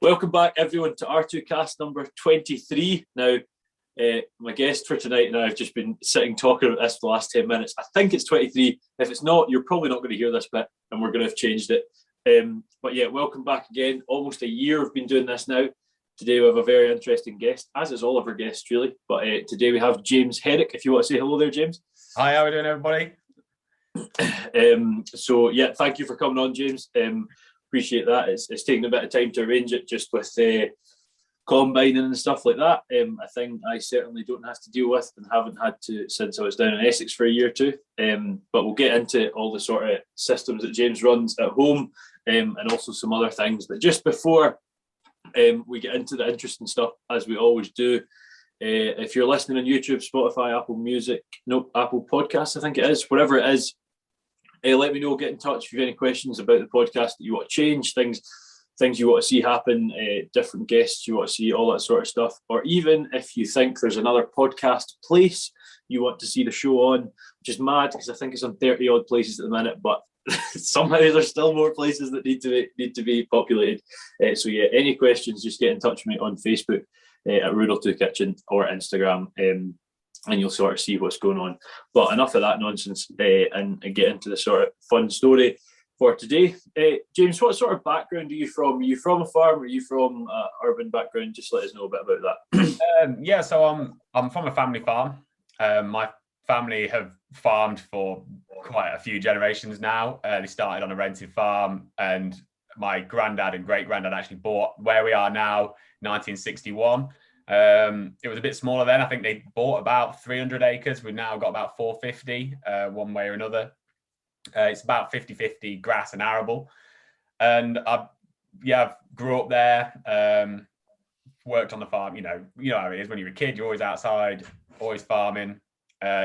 Welcome back, everyone, to R2Kast number 23. Now, my guest for tonight and I have just been sitting talking about this for the last 10 minutes. I think it's 23. If it's not, you're probably not going to hear this bit, and we're going to have changed it. But yeah, welcome back again. Almost a year we've been doing this now. Today we have a very interesting guest, as is all of our guests, really. But today we have James Herrick. If you want to say hello there, James. Hi, how are we doing, everybody? So yeah, thank you for coming on, James. Appreciate that. It's taken a bit of time to arrange it, just with combining and stuff like that. A thing I certainly don't have to deal with and haven't had to since I was down in Essex for a year or two. But we'll get into all the sort of systems that James runs at home, and also some other things. But just before we get into the interesting stuff, as we always do, if you're listening on YouTube, Spotify, Apple Podcasts, I think it is, wherever it is, let me know, get in touch if you have any questions about the podcast that you want to change, things you want to see happen, different guests you want to see, all that sort of stuff. Or even if you think there's another podcast place you want to see the show on, which is mad because I think it's on 30 odd places at the minute, but somehow there's still more places that need to be populated. So yeah, any questions, just get in touch with me on Facebook at R2Kitchen or Instagram. And you'll sort of see what's going on. But enough of that nonsense, and get into the sort of fun story for today. James, what sort of background are you from? Are you from a farm? Are you from an urban background? Just let us know a bit about that. So I'm from a family farm. My family have farmed for quite a few generations now. They started on a rented farm, and my granddad and great-granddad actually bought where we are now, 1961. It was a bit smaller then. I think they bought about 300 acres. We've now got about 450, one way or another. It's about 50-50 grass and arable. And I grew up there, worked on the farm. You know how it is when you're a kid. You're always outside, always farming,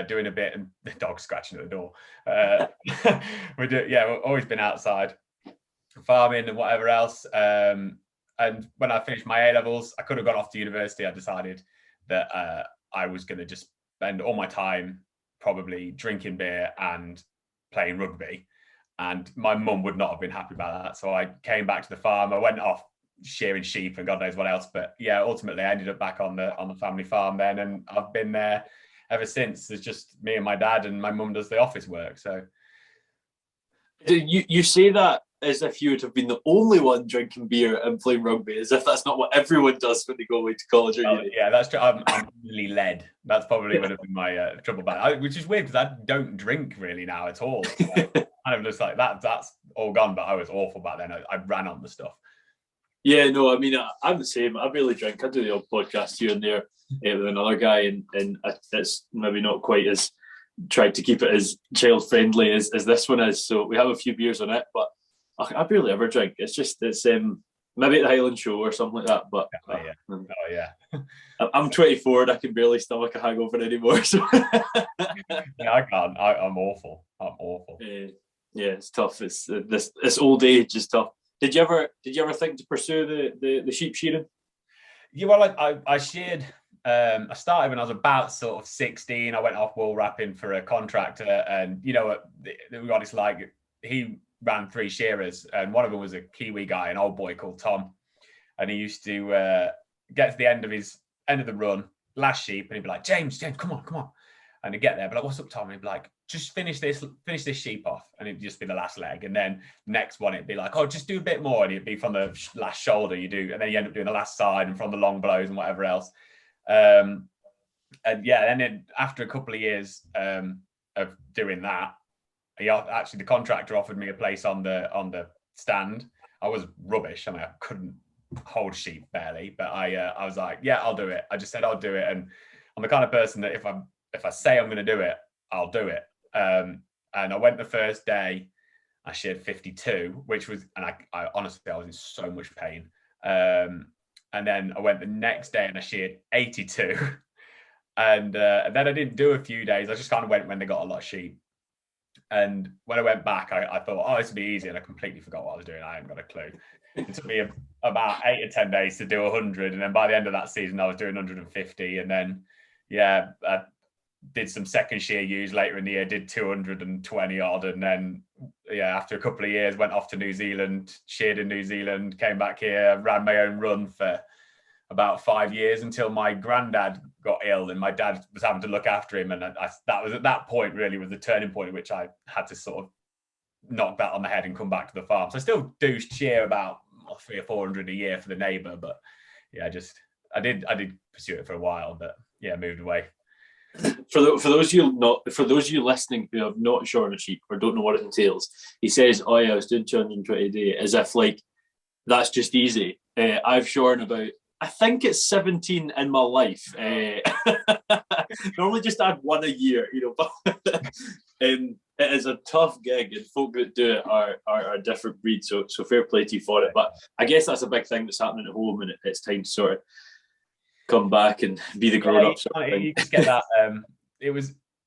doing a bit, and the dog's scratching at the door. We've always been outside, farming and whatever else. And when I finished my A-levels, I could have gone off to university. I decided that I was going to just spend all my time probably drinking beer and playing rugby. And my mum would not have been happy about that. So I came back to the farm. I went off shearing sheep and God knows what else. But yeah, ultimately I ended up back on the family farm then. And I've been there ever since. There's just me and my dad, and my mum does the office work. So you say that as if you would have been the only one drinking beer and playing rugby, as if that's not what everyone does when they go away to college or uni. Yeah, that's true. I'm really led. That's probably would have been my trouble back, which is weird because I don't drink really now at all. Kind of just like that's all gone, but I was awful back then. I ran on the stuff. Yeah, no, I mean, I'm the same. I barely drink. I do the odd podcast here and there with another guy, and it's maybe not quite as tried to keep it as child friendly as this one is. So we have a few beers on it, but I barely ever drink. It's maybe at the Highland Show or something like that. But I'm 24 and I can barely stomach a hangover anymore. So yeah, I can't. I'm awful. Yeah, it's tough. It's this old age is tough. Did you ever think to pursue the sheep shearing? Yeah, well, I sheared. I started when I was about sort of 16. I went off wool wrapping for a contractor, and we got this he ran 3 shearers, and one of them was a Kiwi guy, an old boy called Tom, and he used to get to the end of the run, last sheep, and he'd be like, James, come on, and he'd get there, but like, what's up, Tom? And he'd be like, just finish this sheep off, and it'd just be the last leg, and then next one it'd be like, oh, just do a bit more, and it'd be from the last shoulder you do, and then you end up doing the last side and from the long blows and whatever else. And then after a couple of years of doing that, the contractor offered me a place on the stand. I was rubbish. I mean, I couldn't hold sheep barely, but I was like, yeah, I'll do it. I just said I'll do it, and I'm the kind of person that if I say I'm going to do it, I'll do it. And I went the first day. I sheared 52, which was, and I honestly I was in so much pain. And then I went the next day and I sheared 82, and then I didn't do a few days. I just kind of went when they got a lot of sheep. And when I went back, I thought, oh, this would be easy. And I completely forgot what I was doing. I hadn't got a clue. It took me about 8 or 10 days to do 100. And then by the end of that season, I was doing 150. And then, did some second shear ewes later in the year, did 220 odd, and then after a couple of years went off to New Zealand, sheared in New Zealand, came back here, ran my own run for about 5 years until my granddad got ill and my dad was having to look after him, and that was at that point really was the turning point at which I had to sort of knock that on the head and come back to the farm. So I still do shear about 300 or 400 a year for the neighbour, but I did pursue it for a while, but moved away. For those of you listening who have not shorn a sheep or don't know what it entails, he says, "Oh yeah, I was doing 220 a day," as if like that's just easy. I've shorn about, I think it's 17 in my life. Normally just add one a year, but it is a tough gig, and folk that do it are a different breed. So fair play to you for it. But I guess that's a big thing that's happening at home, and it's time to sort of come back and be the grown up. You just get that.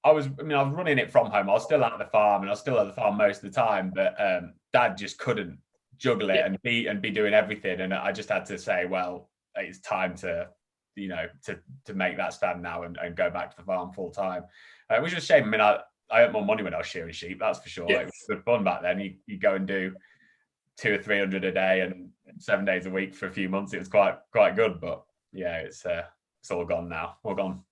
I was running it from home. I was still at the farm, and I was still at the farm most of the time. But Dad just couldn't juggle it and be doing everything, and I just had to say, well, it's time to make that stand now and go back to the farm full time, which was a shame. I mean, I earned more money when I was shearing sheep, that's for sure. It was good fun back then. You go and do 200 or 300 a day and 7 days a week for a few months. It was quite good, but it's all gone now. All gone.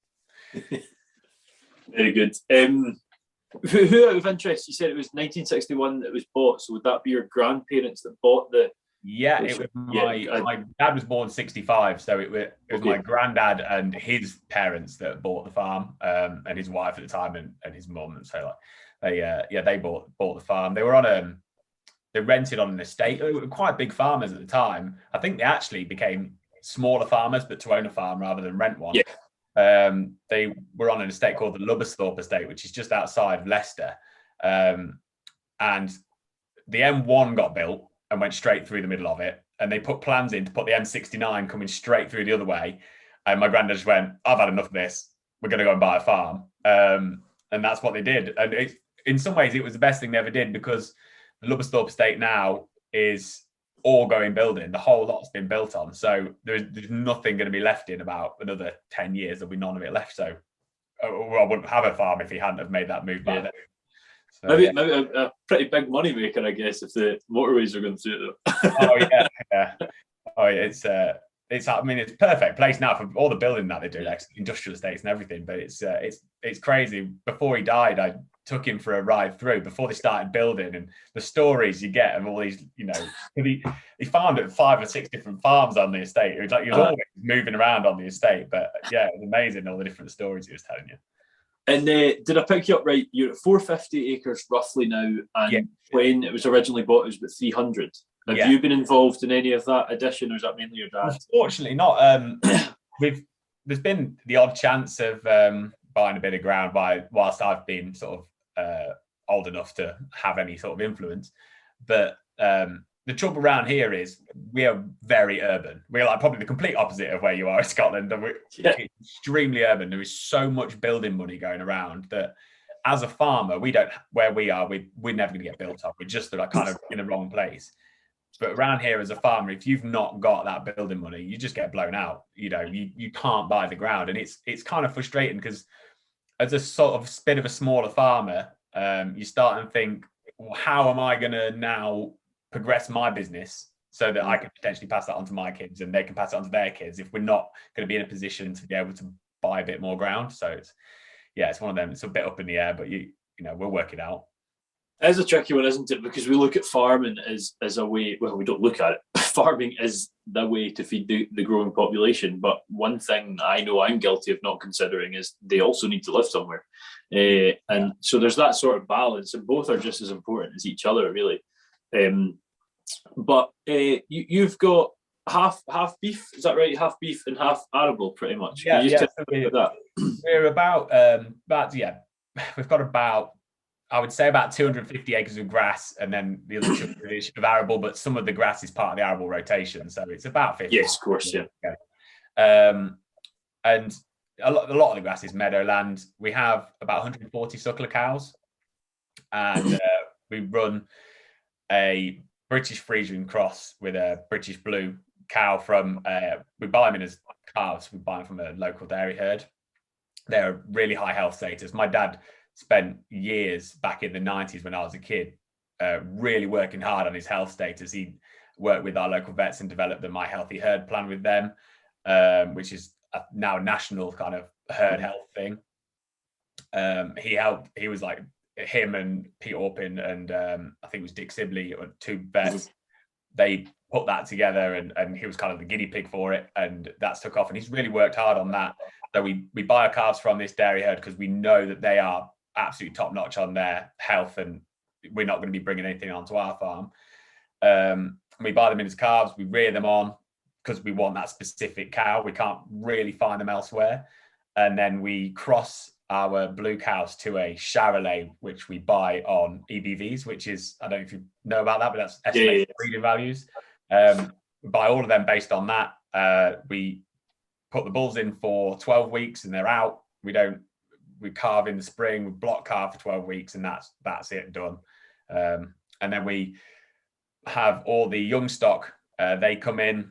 Very good. Who out of interest, you said it was 1961 that it was bought, so would that be your grandparents that bought the? Yeah, it was my dad was born 65, so it was my granddad and his parents that bought the farm, and his wife at the time and his mum, and so they bought the farm. They were they rented on an estate. They were quite big farmers at the time. I think they actually became smaller farmers, but to own a farm rather than rent one. They were on an estate called the Lubbersthorpe estate, which is just outside of Leicester, and the M1 got built and went straight through the middle of it, and they put plans in to put the M69 coming straight through the other way, and my granddad just went, "I've had enough of this, we're going to go and buy a farm," and that's what they did. And in some ways it was the best thing they ever did, because the Lubbersthorpe estate now is all going building. The whole lot's been built on, so there's nothing going to be left in about another 10 years. There'll be none of it left. So I wouldn't have a farm if he hadn't have made that move by then. So, maybe a pretty big money maker, I guess, if the motorways are going through it. Oh yeah. Oh yeah, it's I mean, it's a perfect place now for all the building that they do, like industrial estates and everything. But it's crazy. Before he died, I took him for a ride through before they started building, and the stories you get of all these, he found 5 or 6 different farms on the estate. He was always moving around on the estate, but it was amazing all the different stories he was telling you. And did I pick you up right? You're at 450 acres roughly now, and when it was originally bought, it was about 300. Have you been involved in any of that addition, or is that mainly your dad? Unfortunately, not. There's been the odd chance of buying a bit of ground whilst I've been sort of old enough to have any sort of influence. But the trouble around here is we are very urban. We're like probably the complete opposite of where you are in Scotland. And we're extremely urban. There is so much building money going around that as a farmer, we don't, where we are, we're never going to get built up. We're just like kind of in the wrong place. But around here as a farmer, if you've not got that building money, you just get blown out. You can't buy the ground. And it's kind of frustrating, because as a sort of bit of a smaller farmer, you start and think, well, how am I going to now progress my business so that I can potentially pass that on to my kids and they can pass it on to their kids if we're not going to be in a position to be able to buy a bit more ground? So it's one of them. It's a bit up in the air, but we'll work it out. It is a tricky one, isn't it? Because we look at farming as a way, well, we don't look at it. Farming is the way to feed the growing population. But one thing I know I'm guilty of not considering is they also need to live somewhere. And so there's that sort of balance, and both are just as important as each other, really. But you've got half beef, is that right? Half beef and half arable, pretty much. Yeah, we're about we've got about, I would say, about 250 acres of grass, and then the other of arable, but some of the grass is part of the arable rotation, so it's about 50. Yes, of course, yeah. And a lot of the grass is meadowland. We have about 140 suckler cows, and we run a British Friesian cross with a British blue cow from, we buy them in as calves, we buy them from a local dairy herd. they're really high health status. My dad spent years back in the 90s when I was a kid, really working hard on his health status. He worked with our local vets and developed the My Healthy Herd plan with them, which is now a national kind of herd health thing. He was like him and Pete Orpin and I think it was Dick Sibley, or two vets. They put that together, and he was kind of the guinea pig for it, and that's took off. And he's really worked hard on that. So we buy our calves from this dairy herd because we know that they are absolutely top notch on their health, and we're not going to be bringing anything onto our farm. We buy them in as calves, we rear them on because we want that specific cow. We can't really find them elsewhere. And then we cross our blue cows to a Charolais, which we buy on EBVs, which is, I don't know if you know about that, but that's estimated breeding values. We buy all of them based on that. We put the bulls in for 12 weeks and they're out. We carve in the spring, we block calve for 12 weeks, and that's it, done. And then we have all the young stock, they come in,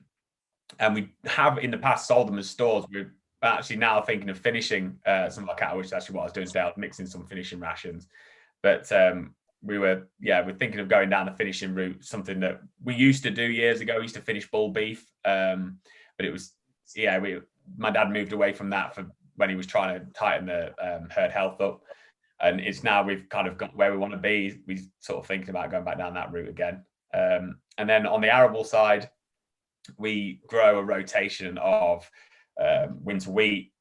and we have in the past sold them as stores. We're actually now thinking of finishing some of our cattle, which is actually what I was doing today. I was mixing some finishing rations. But we're thinking of going down the finishing route, something that we used to do years ago. We used to finish bull beef. But it was, my dad moved away from that for when he was trying to tighten the herd health up. And it's now we've kind of got where we want to be. We're sort of thinking about going back down that route again. And then on the arable side, we grow a rotation of winter wheat,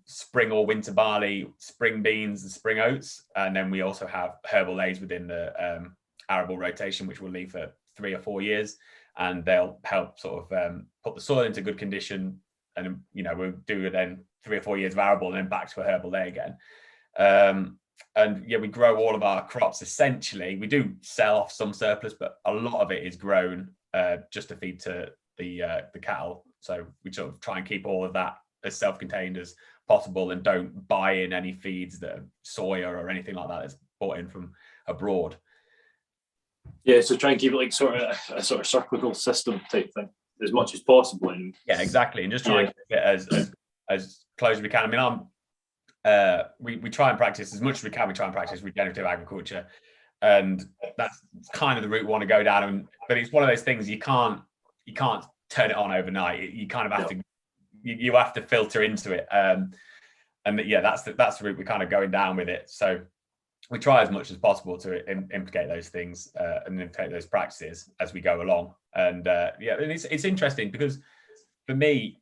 spring or winter barley, spring beans, and spring oats. And then we also have herbal lays within the arable rotation, which we'll leave for 3 or 4 years. And they'll help sort of put the soil into good condition. And, we'll do then 3 or 4 years of arable and then back to a herbal lay again. And we grow all of our crops essentially. We do sell off some surplus, but a lot of it is grown just to feed to the cattle. So we sort of try and keep all of that as self-contained as possible and don't buy in any feeds that are soya or anything like that that's bought in from abroad. Yeah, so try and keep it like a sort of cyclical system type thing as much as possible. And exactly, and just try and keep it as close as we can. I mean, we try and practice as much as we can. We try and practice regenerative agriculture, and that's kind of the route we want to go down. But it's one of those things you can't turn it on overnight. You kind of have to. You have to filter into it, and that's the route we're kind of going down with it. So we try as much as possible to implicate those things and implicate those practices as we go along. And and it's interesting because for me,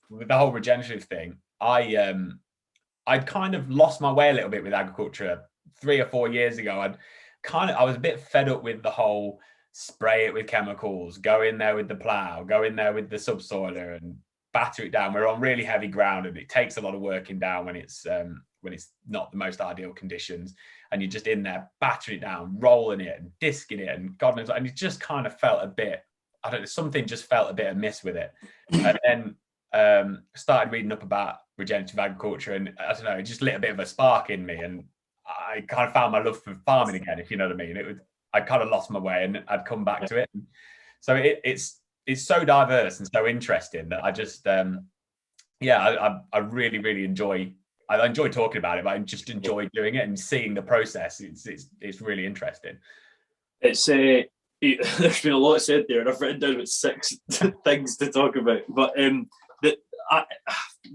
with the whole regenerative thing, I'd kind of lost my way a little bit with agriculture 3 or 4 years ago. I was a bit fed up with the whole spray it with chemicals, go in there with the plow, go in there with the subsoiler and batter it down. We're on really heavy ground and it takes a lot of working down when it's not the most ideal conditions, and you're just in there battering it down, rolling it and disking it, and God knows, and it just kind of felt a bit, I don't know, something just felt a bit amiss with it. And then started reading up about regenerative agriculture, and I don't know, it just lit a bit of a spark in me, and I kind of found my love for farming again, if you know what I mean. I kind of lost my way and I'd come back to it. So it's so diverse and so interesting that I just I really, really enjoy talking about it, but I just enjoy doing it and seeing the process. It's really interesting. It's there's been a lot said there, and I've written down about 6 things to talk about. But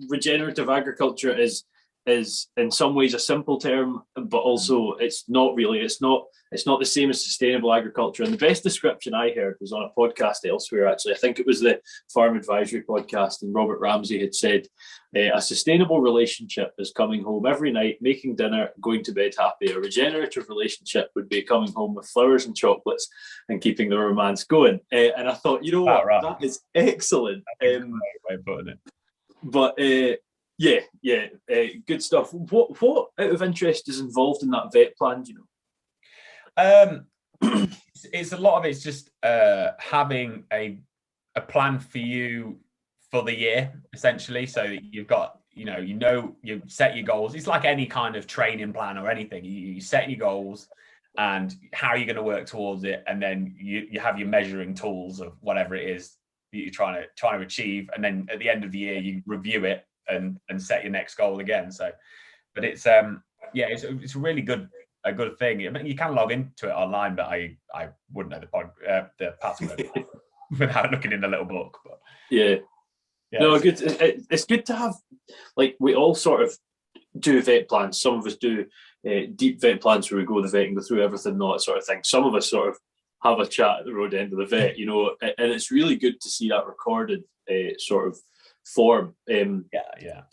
regenerative agriculture is in some ways a simple term, but also it's not really. It's not the same as sustainable agriculture. And the best description I heard was on a podcast elsewhere, actually. I think it was the Farm Advisory podcast, and Robert Ramsey had said, a sustainable relationship is coming home every night, making dinner, going to bed happy. A regenerative relationship would be coming home with flowers and chocolates and keeping the romance going. And I thought, you know what, right, that is excellent. Way of putting it. But good stuff. What out of interest is involved in that vet plan, do you know? It's a lot of it's just having a plan for you for the year, essentially. So you've got, you set your goals. It's like any kind of training plan or anything. You set your goals and how you're going to work towards it, and then you have your measuring tools of whatever it is that you're trying to achieve, and then at the end of the year you review it and set your next goal again. So, but it's it's really a good thing. I mean, you can log into it online, but I wouldn't know the password without looking in the little book. But yeah, no, good. It's good to have, like, we all sort of do vet plans. Some of us do deep vet plans where we go to the vet and go through everything and all that sort of thing. Some of us sort of have a chat at the road end of the vet, you know, and it's really good to see that recorded sort of form, to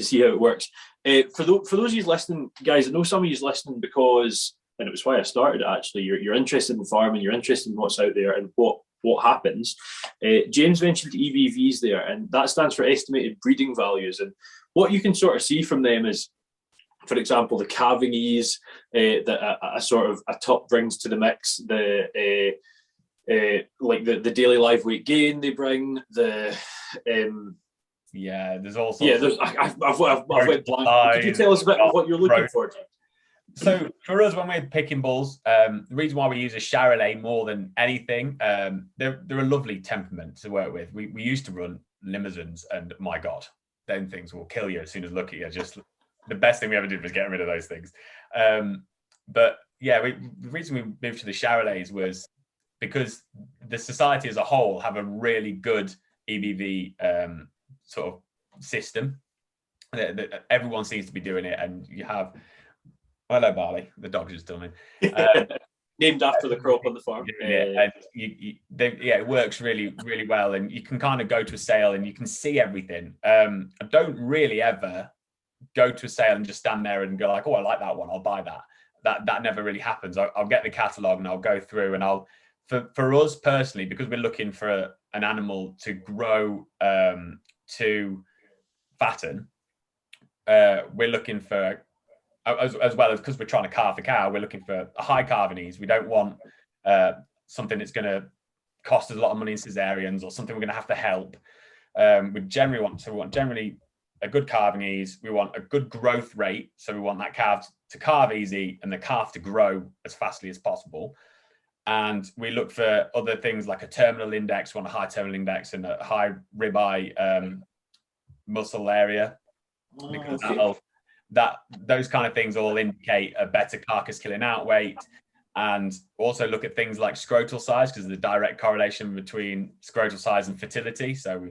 see how it works. For those of you listening, guys, I know some of you listening because, and it was why I started it actually, you're interested in farming, you're interested in what's out there and what happens. James mentioned EBVs there, and that stands for estimated breeding values. And what you can sort of see from them is, for example, the calving ease that a sort of a top brings to the mix, the daily live weight gain they bring, there's also I've went blank. Could you tell us a bit of what you're looking for, James? So for us, when we're picking bulls, the reason why we use a Charolais more than anything, they're a lovely temperament to work with. We used to run Limousins, and my God, them things will kill you as soon as look at you. Just the best thing we ever did was getting rid of those things. But yeah, the reason we moved to the Charolais was because the society as a whole have a really good EBV sort of system. That everyone seems to be doing it, and you have. Hello, Barley. The dog's just done it. Named after the crop on the farm. And it works really, really well. And you can kind of go to a sale and you can see everything. I don't really ever go to a sale and just stand there and go like, oh, I like that one, I'll buy that. That never really happens. I'll get the catalogue and I'll go through and for us personally, because we're looking for an animal to grow to fatten, we're looking for, as well as because we're trying to calve the cow, we're looking for a high calving ease. We don't want something that's going to cost us a lot of money in cesareans or something we're going to have to help. We generally want a good calving ease. We want a good growth rate. So we want that calf to calve easy and the calf to grow as fastly as possible. And we look for other things like a terminal index, we want a high terminal index and a high ribeye muscle area, because those kind of things all indicate a better carcass killing out weight. And also look at things like scrotal size, because there's a direct correlation between scrotal size and fertility. So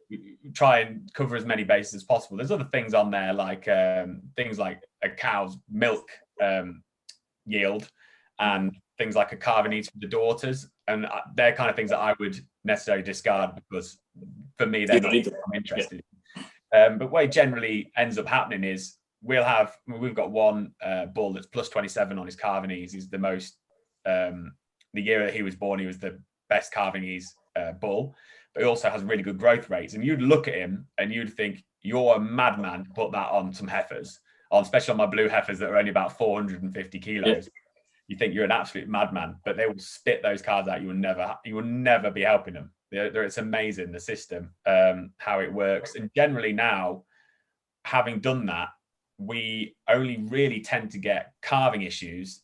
we try and cover as many bases as possible. There's other things on there like things like a cow's milk yield and things like a calving ease for the daughters. And they're kind of things that I would necessarily discard because for me, they're not I'm interested in. But what generally ends up happening is we've got one bull that's plus 27 on his calving ease. He's the most, the year that he was born, he was the best calving ease bull, but he also has really good growth rates. And you'd look at him and you'd think, you're a madman to put that on some heifers, especially on my blue heifers that are only about 450 kilos. Yeah. You think you're an absolute madman, but they will spit those calves out. You will never be helping them. It's amazing, the system, how it works. And generally now, having done that, we only really tend to get calving issues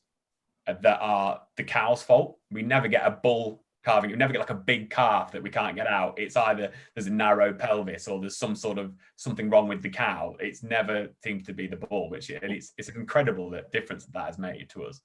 that are the cow's fault. We never get a bull calving. We never get like a big calf that we can't get out. It's either there's a narrow pelvis or there's something wrong with the cow. It's never seems to be the bull, it's incredible the difference that has made to us.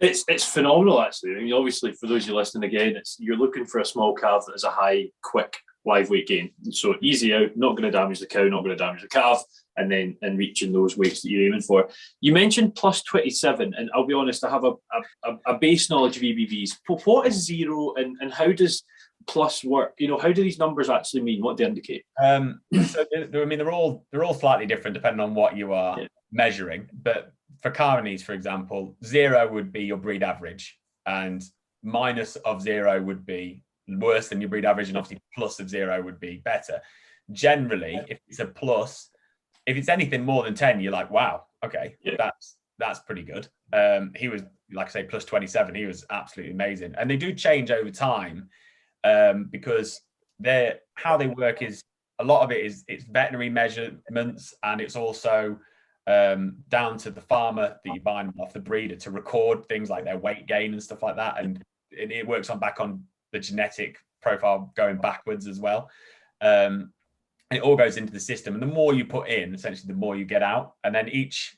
It's phenomenal, actually. I mean, obviously, for those of you listening again, you're looking for a small calf that has a high, quick live weight gain. So easy out, not going to damage the cow, not going to damage the calf, and reaching those weights that you're aiming for. You mentioned plus 27, and I'll be honest, I have a base knowledge of EBVs. What is zero, and how does plus work? You know, how do these numbers actually mean? What do they indicate? So they're all slightly different depending on what you are measuring. But for calving, for example, 0 would be your breed average, and minus of 0 would be worse than your breed average, and obviously plus of 0 would be better. Generally, if it's a plus, if it's anything more than 10, you're like, wow, okay, that's pretty good. He was, like I say, plus 27. He was absolutely amazing. And they do change over time because how they work is a lot of it's veterinary measurements, and it's also down to the farmer that you buy them off, the breeder, to record things like their weight gain and stuff like that. And it works back on the genetic profile going backwards as well. And it all goes into the system, and the more you put in, essentially, the more you get out. And then each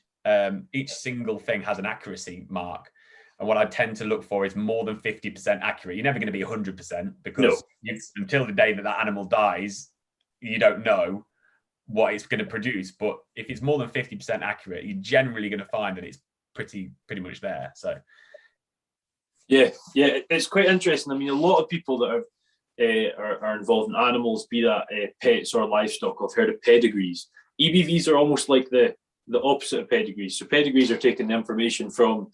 single thing has an accuracy mark. And what I tend to look for is more than 50% accurate. You're never going to be 100% because until the day that that animal dies, you don't know what it's going to produce. But if it's more than 50% accurate, you're generally going to find that it's pretty much there. So yeah, it's quite interesting. I mean, a lot of people that are involved in animals, be that pets or livestock, I've heard of pedigrees. EBVs are almost like the opposite of pedigrees. So pedigrees are taking the information from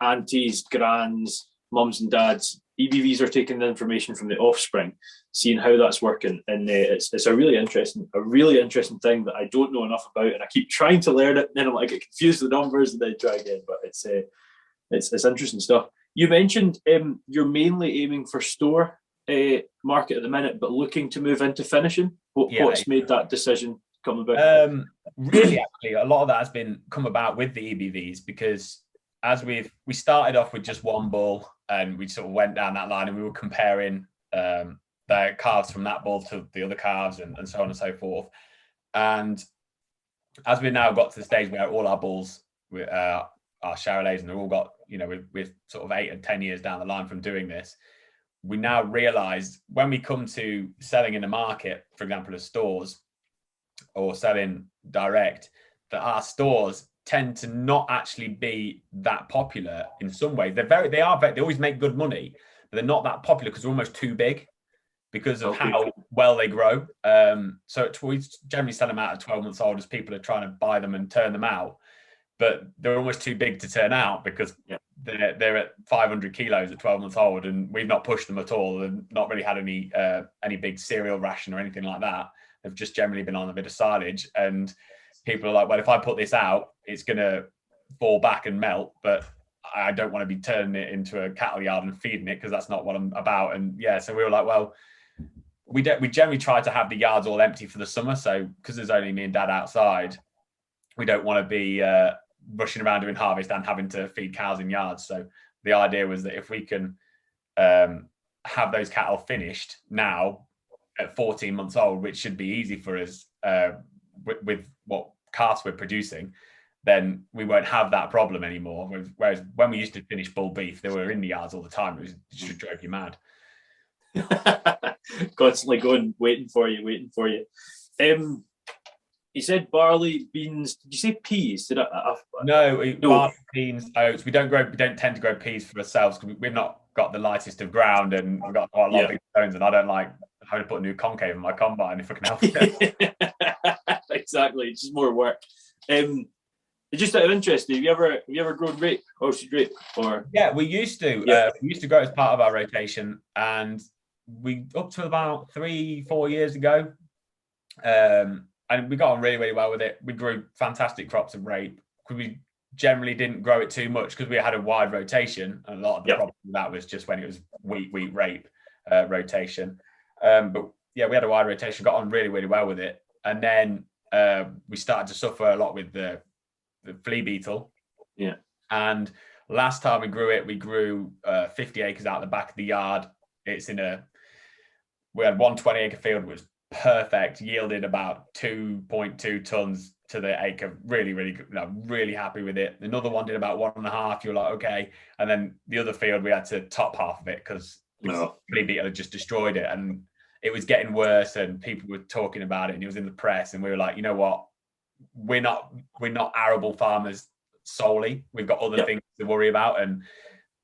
aunties, grands, mums and dads. EBVs are taking the information from the offspring, seeing how that's working. And it's a really interesting thing that I don't know enough about. And I keep trying to learn it, and then I'm like, I get confused with the numbers and then try again. But it's interesting stuff. You mentioned you're mainly aiming for store market at the minute, but looking to move into finishing. What's made that decision come about? Really, actually, a lot of that has been come about with the EBVs, because as we started off with just one bull, and we sort of went down that line, and we were comparing the calves from that bull to the other calves, and so on and so forth. And as we now got to the stage where all our bulls are Charolais, and they've all got, we're sort of 8 and 10 years down the line from doing this, we now realized when we come to selling in the market, for example, as stores or selling direct, that our stores tend to not actually be that popular in some ways. They always make good money, but they're not that popular because they're almost too big because of how well they grow. So we generally sell them out at 12 months old as people are trying to buy them and turn them out, but they're almost too big to turn out because they're at 500 kilos at 12 months old, and we've not pushed them at all and not really had any big cereal ration or anything like that. They've just generally been on a bit of silage, and people are like, well, if I put this out, it's going to fall back and melt, but I don't want to be turning it into a cattle yard and feeding it because that's not what I'm about. And so we were like, well, we generally try to have the yards all empty for the summer. So because there's only me and Dad outside, we don't want to be rushing around doing harvest and having to feed cows in yards. So the idea was that if we can have those cattle finished now at 14 months old, which should be easy for us with what calves we're producing, then we won't have that problem anymore. Whereas when we used to finish bull beef, they were in the yards all the time. It just drove you mad. Constantly going, waiting for you. You said barley, beans. Did you say peas? No. Barley, beans, oats. We don't tend to grow peas for ourselves because we've not got the lightest of ground, and we've got quite a lot of big stones, and I don't like having to put a new concave in my combine if I can help it. Exactly, it's just more work. Just out of interest, have you ever grown rape, orchard rape? Or we used to. We used to grow as part of our rotation, and we up to about 3-4 years ago, and we got on really, really well with it. We grew fantastic crops of rape. We generally didn't grow it too much because we had a wide rotation, and a lot of the problem with that was just when it was wheat rape rotation. But we had a wide rotation, got on really, really well with it, and then we started to suffer a lot with the flea beetle. Yeah. And last time we grew 50 acres out the back of the yard. We had one 20-acre field, which was perfect, yielded about 2.2 tons to the acre. Really, really good. Really happy with it. Another one did about 1.5. You're like, okay. And then the other field, we had to top half of it because the flea beetle had just destroyed it. And it was getting worse, and people were talking about it, and it was in the press. And we were like, you know what? We're not arable farmers solely. We've got other things to worry about, and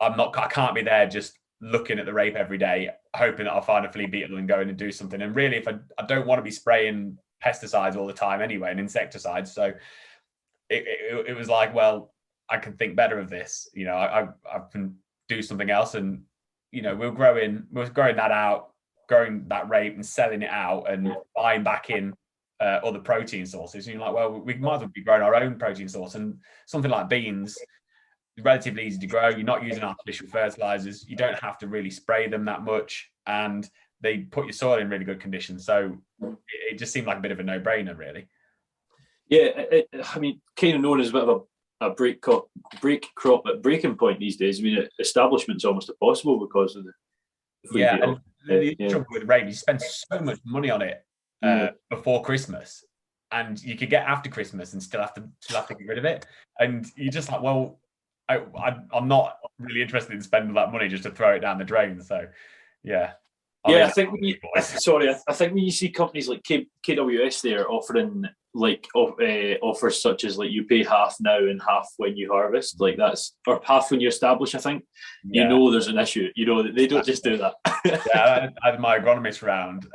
I can't be there just looking at the rape every day, hoping that I'll find a flea beetle and go in and do something. And really, if I don't want to be spraying pesticides all the time anyway, and insecticides. So it was like, well, I can think better of this. I can do something else. And we're growing that out, growing that rape and selling it out and buying back in other protein sources. And you're like, well, we might as well be growing our own protein source. And something like beans is relatively easy to grow. You're not using artificial fertilizers. You don't have to really spray them that much, and they put your soil in really good condition. So it just seemed like a bit of a no-brainer, really. Yeah, kind of known as a bit of a break crop at breaking point these days. I mean, establishment's almost impossible because of the the trouble with rape, you spend so much money on it before Christmas, and you could get after Christmas and still have to get rid of it. And you're just like, well, I'm not really interested in spending that money just to throw it down the drain. So, yeah. I think I think when you see companies like KWS there offering like offers such as like you pay half now and half when you harvest, like that's, or half when you establish, I think, you know there's an issue. You know that they don't just do that. I had my agronomist round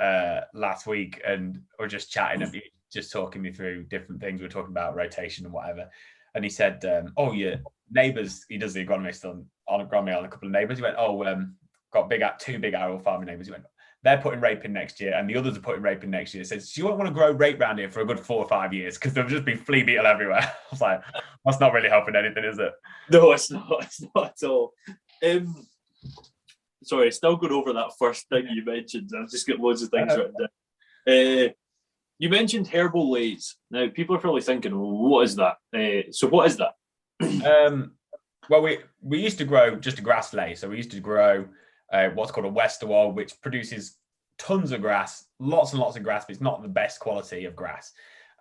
last week, and we're just chatting, just talking me through different things. We're talking about rotation and whatever. And he said, your neighbours, he does the agronomist on agronomy on a couple of neighbours. He went, got two big arrow farming neighbours. He went, they're putting rape in next year, and the others are putting rape in next year. He says, do you want to grow rape around here for a good 4 or 5 years? Because there'll just be flea beetle everywhere. I was like, that's not really helping anything, is it? No, it's not. It's not at all. Sorry, still going over that first thing you mentioned. I've just got loads of things written down. You mentioned herbal lays. Now, people are probably thinking, well, what is that? So what is that? Well, we used to grow just a grass lay. So we used to grow what's called a Westerwald, which produces tons of grass, lots and lots of grass, but it's not the best quality of grass.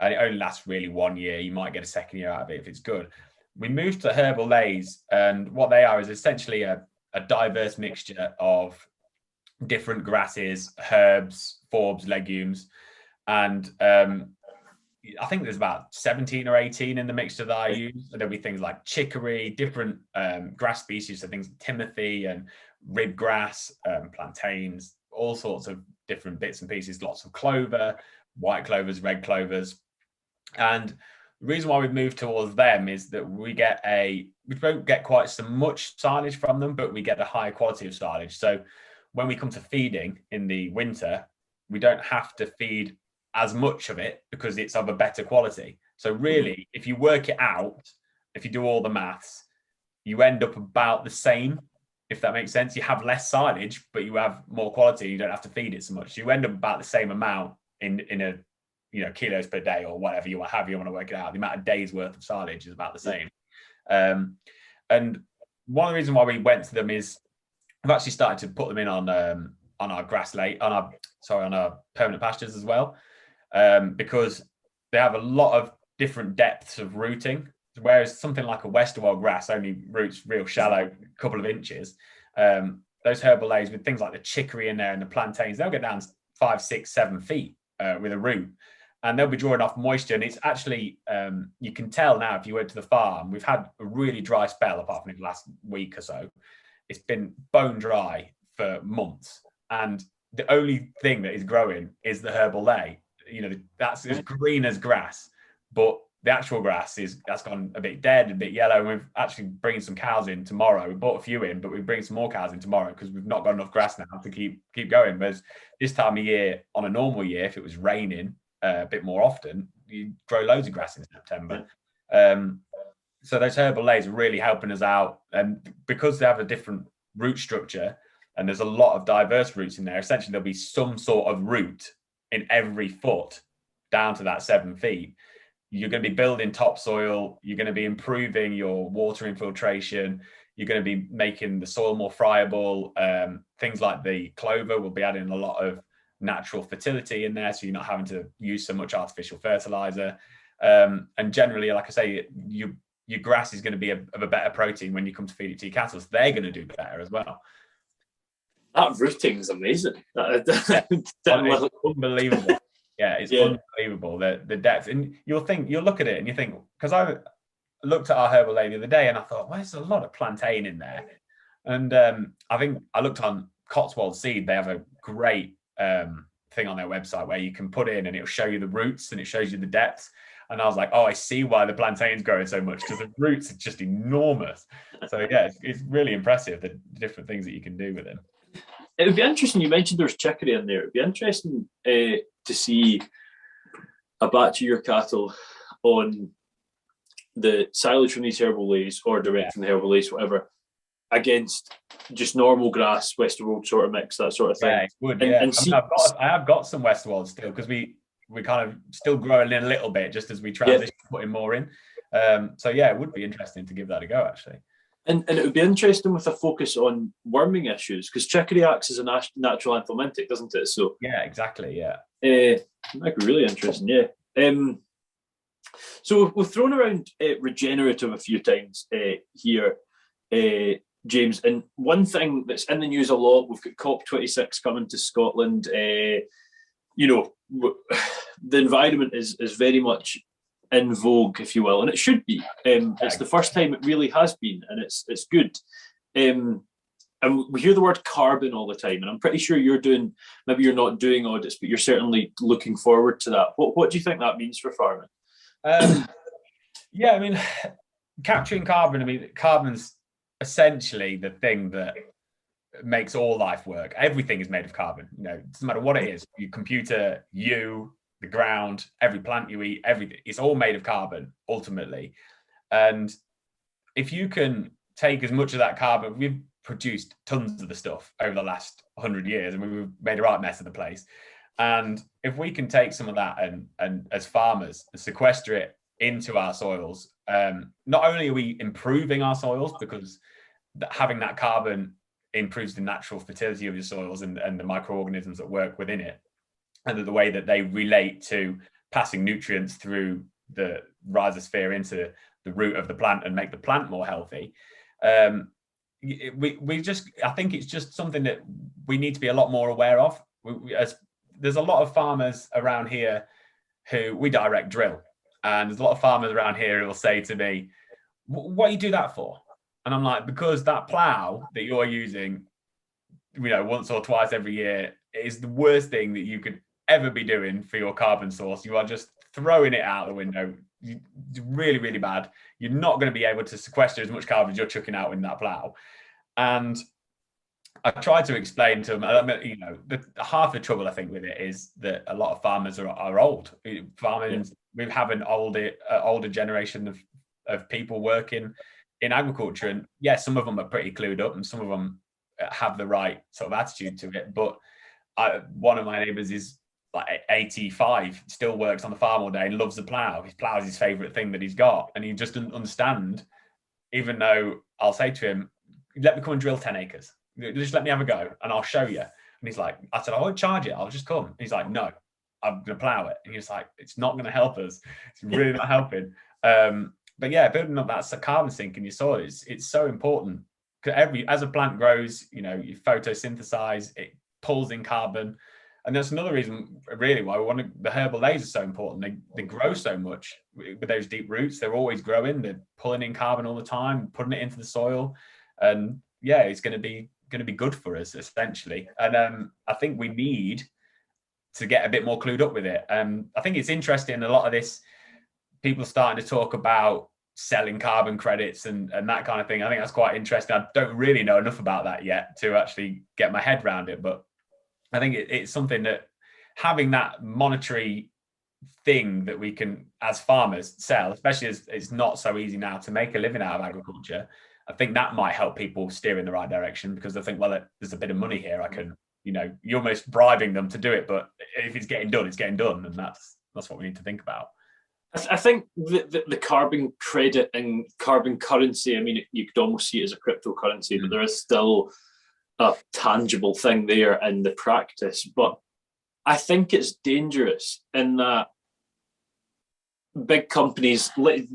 And it only lasts really 1 year. You might get a second year out of it if it's good. We moved to herbal lays, and what they are is essentially a diverse mixture of different grasses, herbs, forbs, legumes. And I think there's about 17 or 18 in the mixture that I use. There'll be things like chicory, different grass species, so things like timothy and ribgrass, plantains, all sorts of different bits and pieces, lots of clover, white clovers, red clovers. And the reason why we've moved towards them is that we don't get quite so much silage from them, but we get a higher quality of silage. So when we come to feeding in the winter, we don't have to feed as much of it because it's of a better quality. So really, if you work it out, if you do all the maths, you end up about the same, if that makes sense. You have less silage, but you have more quality. You don't have to feed it so much. You end up about the same amount in a kilos per day or whatever you want to work it out. The amount of days worth of silage is about the same. And one of the reasons why we went to them is I've actually started to put them in on our grass lay, on our permanent pastures as well. Because they have a lot of different depths of rooting, whereas something like a Westerwald grass only roots real shallow, a couple of inches. Those herbal lays with things like the chicory in there and the plantains, they'll get down 5, 6, 7 feet with a root, and they'll be drawing off moisture. And it's actually, you can tell now if you went to the farm, we've had a really dry spell apart from the last week or so. It's been bone dry for months, and the only thing that is growing is the herbal lay. That's as green as grass, but the actual grass that's gone a bit dead, a bit yellow. And we're actually bringing some cows in tomorrow. We bought a few in, but we bring some more cows in tomorrow because we've not got enough grass now to keep going. Whereas this time of year, on a normal year, if it was raining a bit more often, you grow loads of grass in September. So those herbal lays are really helping us out, and because they have a different root structure and there's a lot of diverse roots in there, essentially there'll be some sort of root in every foot down to that 7 feet. You're going to be building topsoil. You're going to be improving your water infiltration. You're going to be making the soil more friable. Things like the clover will be adding a lot of natural fertility in there, so you're not having to use so much artificial fertilizer. And generally, like I say, your grass is going to be of a better protein when you come to feed it to your cattle, so they're going to do better as well. That rooting is amazing. It's unbelievable. Yeah, it's unbelievable, the depth. And you'll look at it and you think, because I looked at our herbal lay the other day and I thought, well, there's a lot of plantain in there. And I think I looked on Cotswold Seed. They have a great thing on their website where you can put in and it'll show you the roots and it shows you the depth. And I was like, oh, I see why the plantain's growing so much, because the roots are just enormous. So yeah, it's really impressive, the different things that you can do with them. It would be interesting. You mentioned there's chicory in there. It'd be interesting to see a batch of your cattle on the silage from these herbal lays or direct from the herbal lays, whatever, against just normal grass, Westerwald sort of mix, that sort of thing. Yeah, it would. I have got some Westerwald still, because we kind of still growing in a little bit just as we transition, putting more in. So yeah, it would be interesting to give that a go, actually. And it would be interesting with a focus on worming issues, because chicory acts as a natural anthelmintic, doesn't it? So yeah, exactly. Yeah. That'd be really interesting. Yeah. So we've thrown around regenerative a few times here, James. And one thing that's in the news a lot, we've got COP26 coming to Scotland. You know, the environment is very much in vogue, if you will, and it should be. It's the first time it really has been, and it's good. And we hear the word carbon all the time, and I'm pretty sure maybe you're not doing audits, but you're certainly looking forward to that. What do you think that means for farming? Yeah, I mean, capturing carbon, I mean, carbon's essentially the thing that makes all life work. Everything is made of carbon. You know, it doesn't matter what it is. Your computer, the ground, every plant you eat, everything, it's all made of carbon ultimately. And if you can take as much of that carbon, we've produced tons of the stuff over the last 100 years, and we've made a right mess of the place. And if we can take some of that and as farmers sequester it into our soils, not only are we improving our soils, because having that carbon improves the natural fertility of your soils and the microorganisms that work within it, and the way that they relate to passing nutrients through the rhizosphere into the root of the plant and make the plant more healthy. I think it's just something that we need to be a lot more aware of. There's a lot of farmers around here who we direct drill, and there's a lot of farmers around here who will say to me, what do you do that for? And I'm like, because that plow that you're using, you know, once or twice every year is the worst thing that you could ever be doing for your carbon source. You are just throwing it out the window. It's really, really bad. You're not going to be able to sequester as much carbon as you're chucking out in that plow. And I tried to explain to them, you know, half the trouble I think with it is that a lot of farmers are old. Farming, we have an older generation of people working in agriculture, and yes, some of them are pretty clued up, and some of them have the right sort of attitude to it. But one of my neighbours is like 85, still works on the farm all day and loves the plow. His plow is his favourite thing that he's got, and he just doesn't understand. Even though I'll say to him, "Let me come and drill 10 acres. Just let me have a go, and I'll show you." And he's like, "I said I won't charge it. I'll just come." And he's like, "No, I'm going to plow it." And he's like, "It's not going to help us. It's really not helping." But yeah, building up that carbon sink in your soil it's so important. As a plant grows, you know, you photosynthesize, it pulls in carbon, and that's another reason really why the herbal layers are so important. They grow so much with those deep roots. They're always growing. They're pulling in carbon all the time, putting it into the soil, and yeah, it's going to be good for us essentially. And I think we need to get a bit more clued up with it. I think it's interesting. A lot of this, people starting to talk about selling carbon credits and that kind of thing. I think that's quite interesting. I don't really know enough about that yet to actually get my head around it, but I think it's something that having that monetary thing that we can, as farmers, sell, especially as it's not so easy now to make a living out of agriculture. I think that might help people steer in the right direction, because they think, well, there's a bit of money here. I can, you know, you're almost bribing them to do it, but if it's getting done, it's getting done, and that's what we need to think about. I think the carbon credit and carbon currency, I mean, you could almost see it as a cryptocurrency, but there is still a tangible thing there in the practice. But I think it's dangerous in that big companies,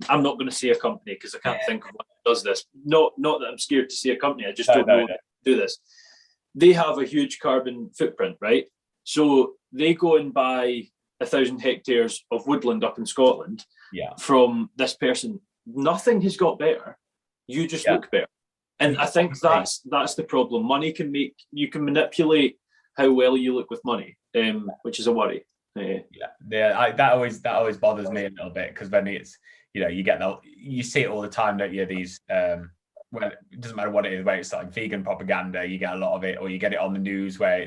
I'm not going to say a company because I can't think of one that does this. Not that I'm scared to say a company, I just don't know how to do this. They have a huge carbon footprint, right? So they go and buy 1,000 hectares of woodland up in Scotland from this person. Nothing has got better. You just look better. And I think that's the problem. Money you can manipulate how well you look with money, which is a worry. That always bothers me a little bit, because then it's, you know, you see it all the time, don't you? These well, it doesn't matter what it is, where it's like vegan propaganda, you get a lot of it, or you get it on the news where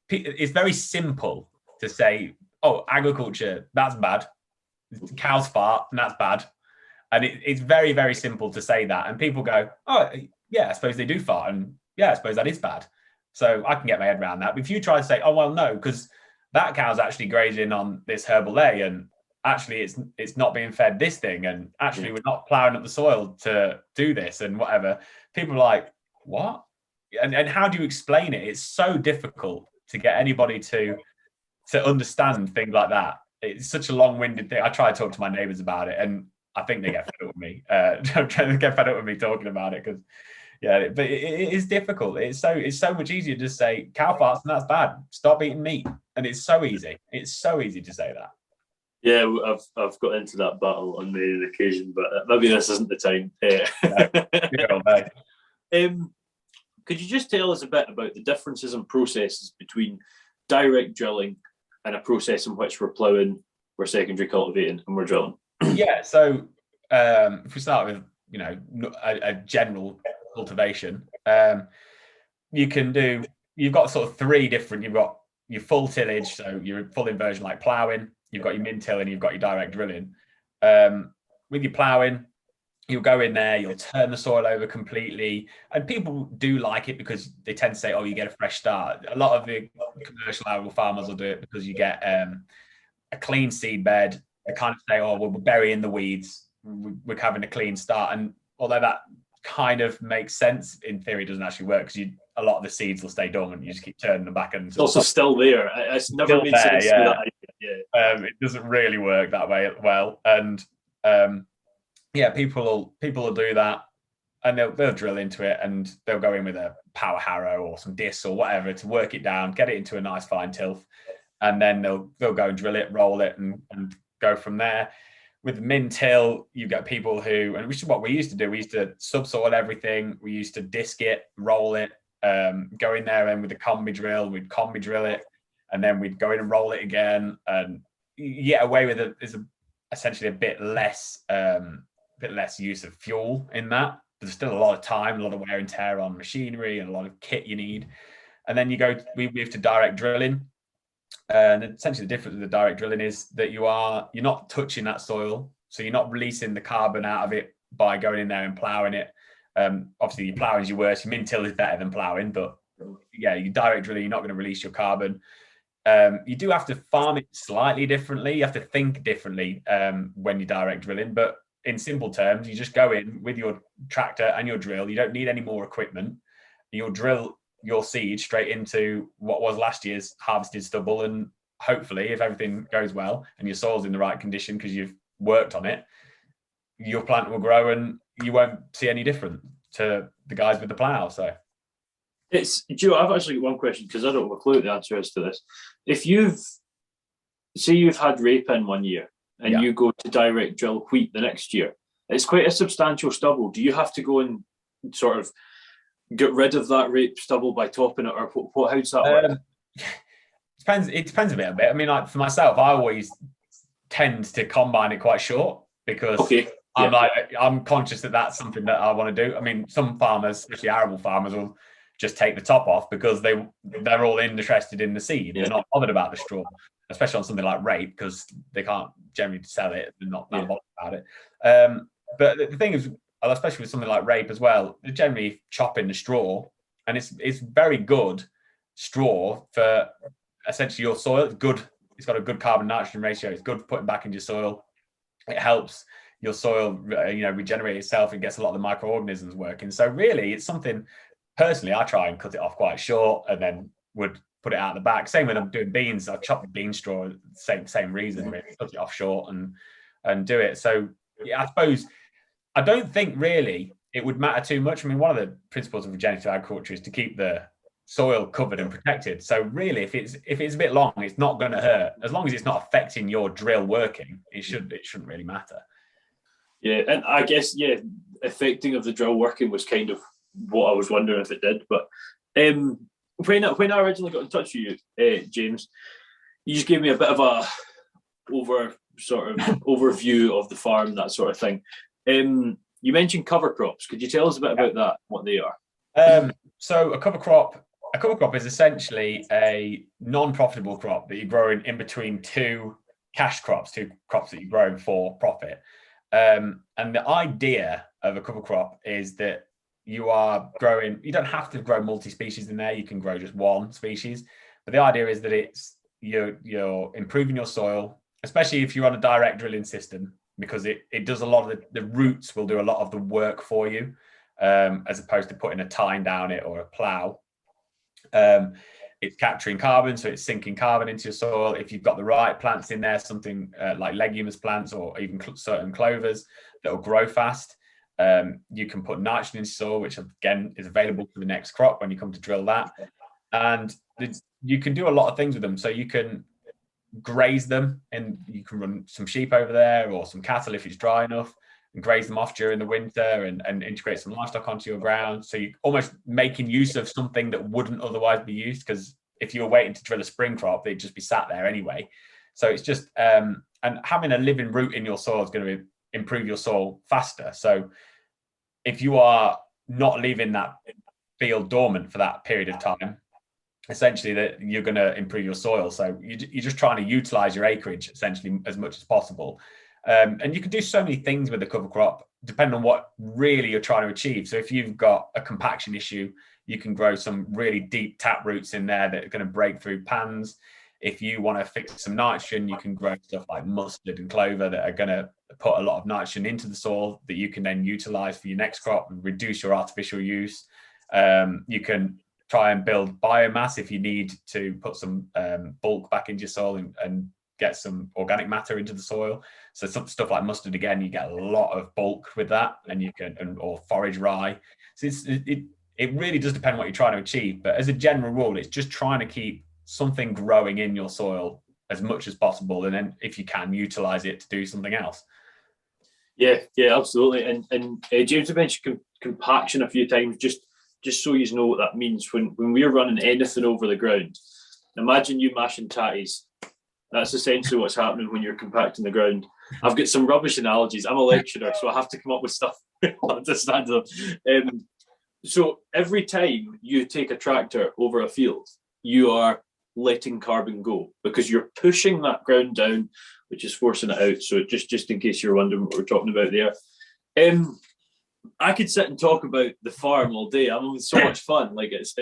it's very simple to say, oh, agriculture, that's bad. Cows fart, and that's bad. And it's very, very simple to say that. And people go, oh, yeah, I suppose they do fart. And yeah, I suppose that is bad. So I can get my head around that. But if you try to say, oh, well, no, because that cow's actually grazing on this herbal lay, and actually it's not being fed this thing, and actually we're not plowing up the soil to do this and whatever. People are like, what? And how do you explain it? It's so difficult to get anybody to understand things like that. It's such a long-winded thing. I try to talk to my neighbors about it, and I think they get fed up with me. Trying to get fed up with me talking about it, because but it is difficult. It's so much easier to say cow farts and that's bad. Stop eating meat, and it's so easy. It's so easy to say that. Yeah, I've got into that battle on many occasion, but maybe this isn't the time. Could you just tell us a bit about the differences and processes between direct drilling and a process in which we're ploughing, we're secondary cultivating, and we're drilling? Yeah. So if we start with a general cultivation, you've got sort of three different. You've got your full tillage, so your full inversion like ploughing. You've got your min-till and you've got your direct drilling. With your ploughing, you'll go in there, you'll turn the soil over completely. And people do like it because they tend to say, oh, you get a fresh start. A lot of the commercial arable farmers will do it because you get a clean seed bed. They kind of say, oh, well, we're burying the weeds. We're having a clean start. And although that kind of makes sense, in theory, it doesn't actually work, because a lot of the seeds will stay dormant. You just keep turning them back. And it's also still there. It's never made sense to that idea. Yeah. It doesn't really work that way well. And people will do that, and they'll drill into it, and they'll go in with a power harrow or some discs or whatever to work it down, get it into a nice fine tilth, and then they'll go and drill it, roll it, and go from there. With min-till, you get people who, and which is what we used to do. We used to subsoil everything. We used to disc it, roll it, go in there, and with the combi drill, we'd combi drill it, and then we'd go in and roll it again, and you get away with it. Is essentially a bit less use of fuel in that. There's still a lot of time, a lot of wear and tear on machinery, and a lot of kit you need. And then we move to direct drilling. And essentially the difference with the direct drilling is that you're not touching that soil. So you're not releasing the carbon out of it by going in there and ploughing it. Obviously your ploughing is your worst. Your min-till is better than ploughing, but yeah, you direct drilling, you're not going to release your carbon. You do have to farm it slightly differently. You have to think differently when you're direct drilling, but in simple terms, you just go in with your tractor and your drill. You don't need any more equipment. You'll drill your seed straight into what was last year's harvested stubble, and hopefully, if everything goes well and your soil's in the right condition because you've worked on it, your plant will grow and you won't see any different to the guys with the plough. So I've actually got one question, because I don't have a clue what the answer is to this. If you've had rape in one year and you go to direct drill wheat the next year, it's quite a substantial stubble. Do you have to go and sort of get rid of that rape stubble by topping it, or how does that work? It depends a bit. I mean, like for myself, I always tend to combine it quite short, because I'm conscious that that's something that I want to do. I mean, some farmers, especially arable farmers, will just take the top off because they're all interested in the seed. They're not bothered about the straw, especially on something like rape, because they can't generally sell it. They're not that bothered about it. But the thing is, especially with something like rape as well, they're generally chopping the straw, and it's very good straw for essentially your soil. It's good. It's got a good carbon nitrogen ratio. It's good for putting back into your soil. It helps your soil, regenerate itself, and gets a lot of the microorganisms working. So really, it's something. Personally, I try and cut it off quite short, and then would put it out the back. Same when I'm doing beans. I chop the bean straw. Same reason. Really. Cut it off short and do it. So yeah, I suppose I don't think really it would matter too much. I mean, one of the principles of regenerative agriculture is to keep the soil covered and protected. So really, if it's a bit long, it's not going to hurt. As long as it's not affecting your drill working, it shouldn't really matter. Yeah, and I guess affecting of the drill working was kind of what I was wondering if it did. But when I originally got in touch with you, James, you just gave me a bit of a overview of the farm, that sort of thing. You mentioned cover crops. Could you tell us a bit about that, what they are? So a cover crop is essentially a non-profitable crop that you're growing in between two cash crops, two crops that you're growing for profit. And the idea of a cover crop is that you don't have to grow multi-species in there. You can grow just one species. But the idea is that you're improving your soil, especially if you're on a direct drilling system, because it does a lot of the roots will do a lot of the work for you, as opposed to putting a tine down it or a plow. It's capturing carbon, so it's sinking carbon into your soil. If you've got the right plants in there, something like leguminous plants or even certain clovers that will grow fast, you can put nitrogen into soil, which again is available for the next crop when you come to drill that. And you can do a lot of things with them. So you can graze them, and you can run some sheep over there or some cattle if it's dry enough, and graze them off during the winter, and integrate some livestock onto your ground. So you're almost making use of something that wouldn't otherwise be used, because if you were waiting to drill a spring crop, they'd just be sat there anyway. So it's just, and having a living root in your soil is going to improve your soil faster. So if you are not leaving that field dormant for that period of time, essentially that you're going to improve your soil. So you're just trying to utilize your acreage essentially as much as possible. And you can do so many things with the cover crop, depending on what really you're trying to achieve. So if you've got a compaction issue, you can grow some really deep tap roots in there that are going to break through pans. If you want to fix some nitrogen, you can grow stuff like mustard and clover that are going to put a lot of nitrogen into the soil that you can then utilize for your next crop and reduce your artificial use. You can try and build biomass if you need to put some bulk back into your soil and get some organic matter into the soil. So some stuff like mustard, again, you get a lot of bulk with that, and you can, or forage rye. So it really does depend on what you're trying to achieve. But as a general rule, it's just trying to keep something growing in your soil as much as possible, and then if you can, utilize it to do something else. Yeah, absolutely. And James, you mentioned compaction a few times. Just so you know what that means, when we're running anything over the ground, imagine you mashing tatties. That's essentially what's happening when you're compacting the ground. I've got some rubbish analogies. I'm a lecturer, so I have to come up with stuff to understand them. So every time you take a tractor over a field, you are letting carbon go, because you're pushing that ground down, which is forcing it out. So just in case you're wondering what we're talking about there. I could sit and talk about the farm all day. I'm having so much fun. Like it's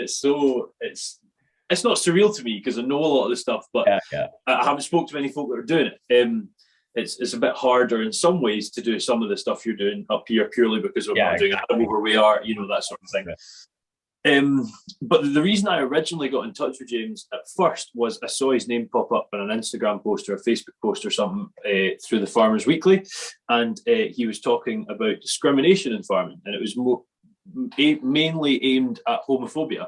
not surreal to me because I know a lot of the stuff, but I haven't spoken to many folk that are doing it. It's a bit harder in some ways to do some of the stuff you're doing up here purely because we're not doing it where we are, that sort of thing. But the reason I originally got in touch with James at first was I saw his name pop up on an Instagram post or a Facebook post or something through the Farmers Weekly, and he was talking about discrimination in farming, and it was mainly aimed at homophobia.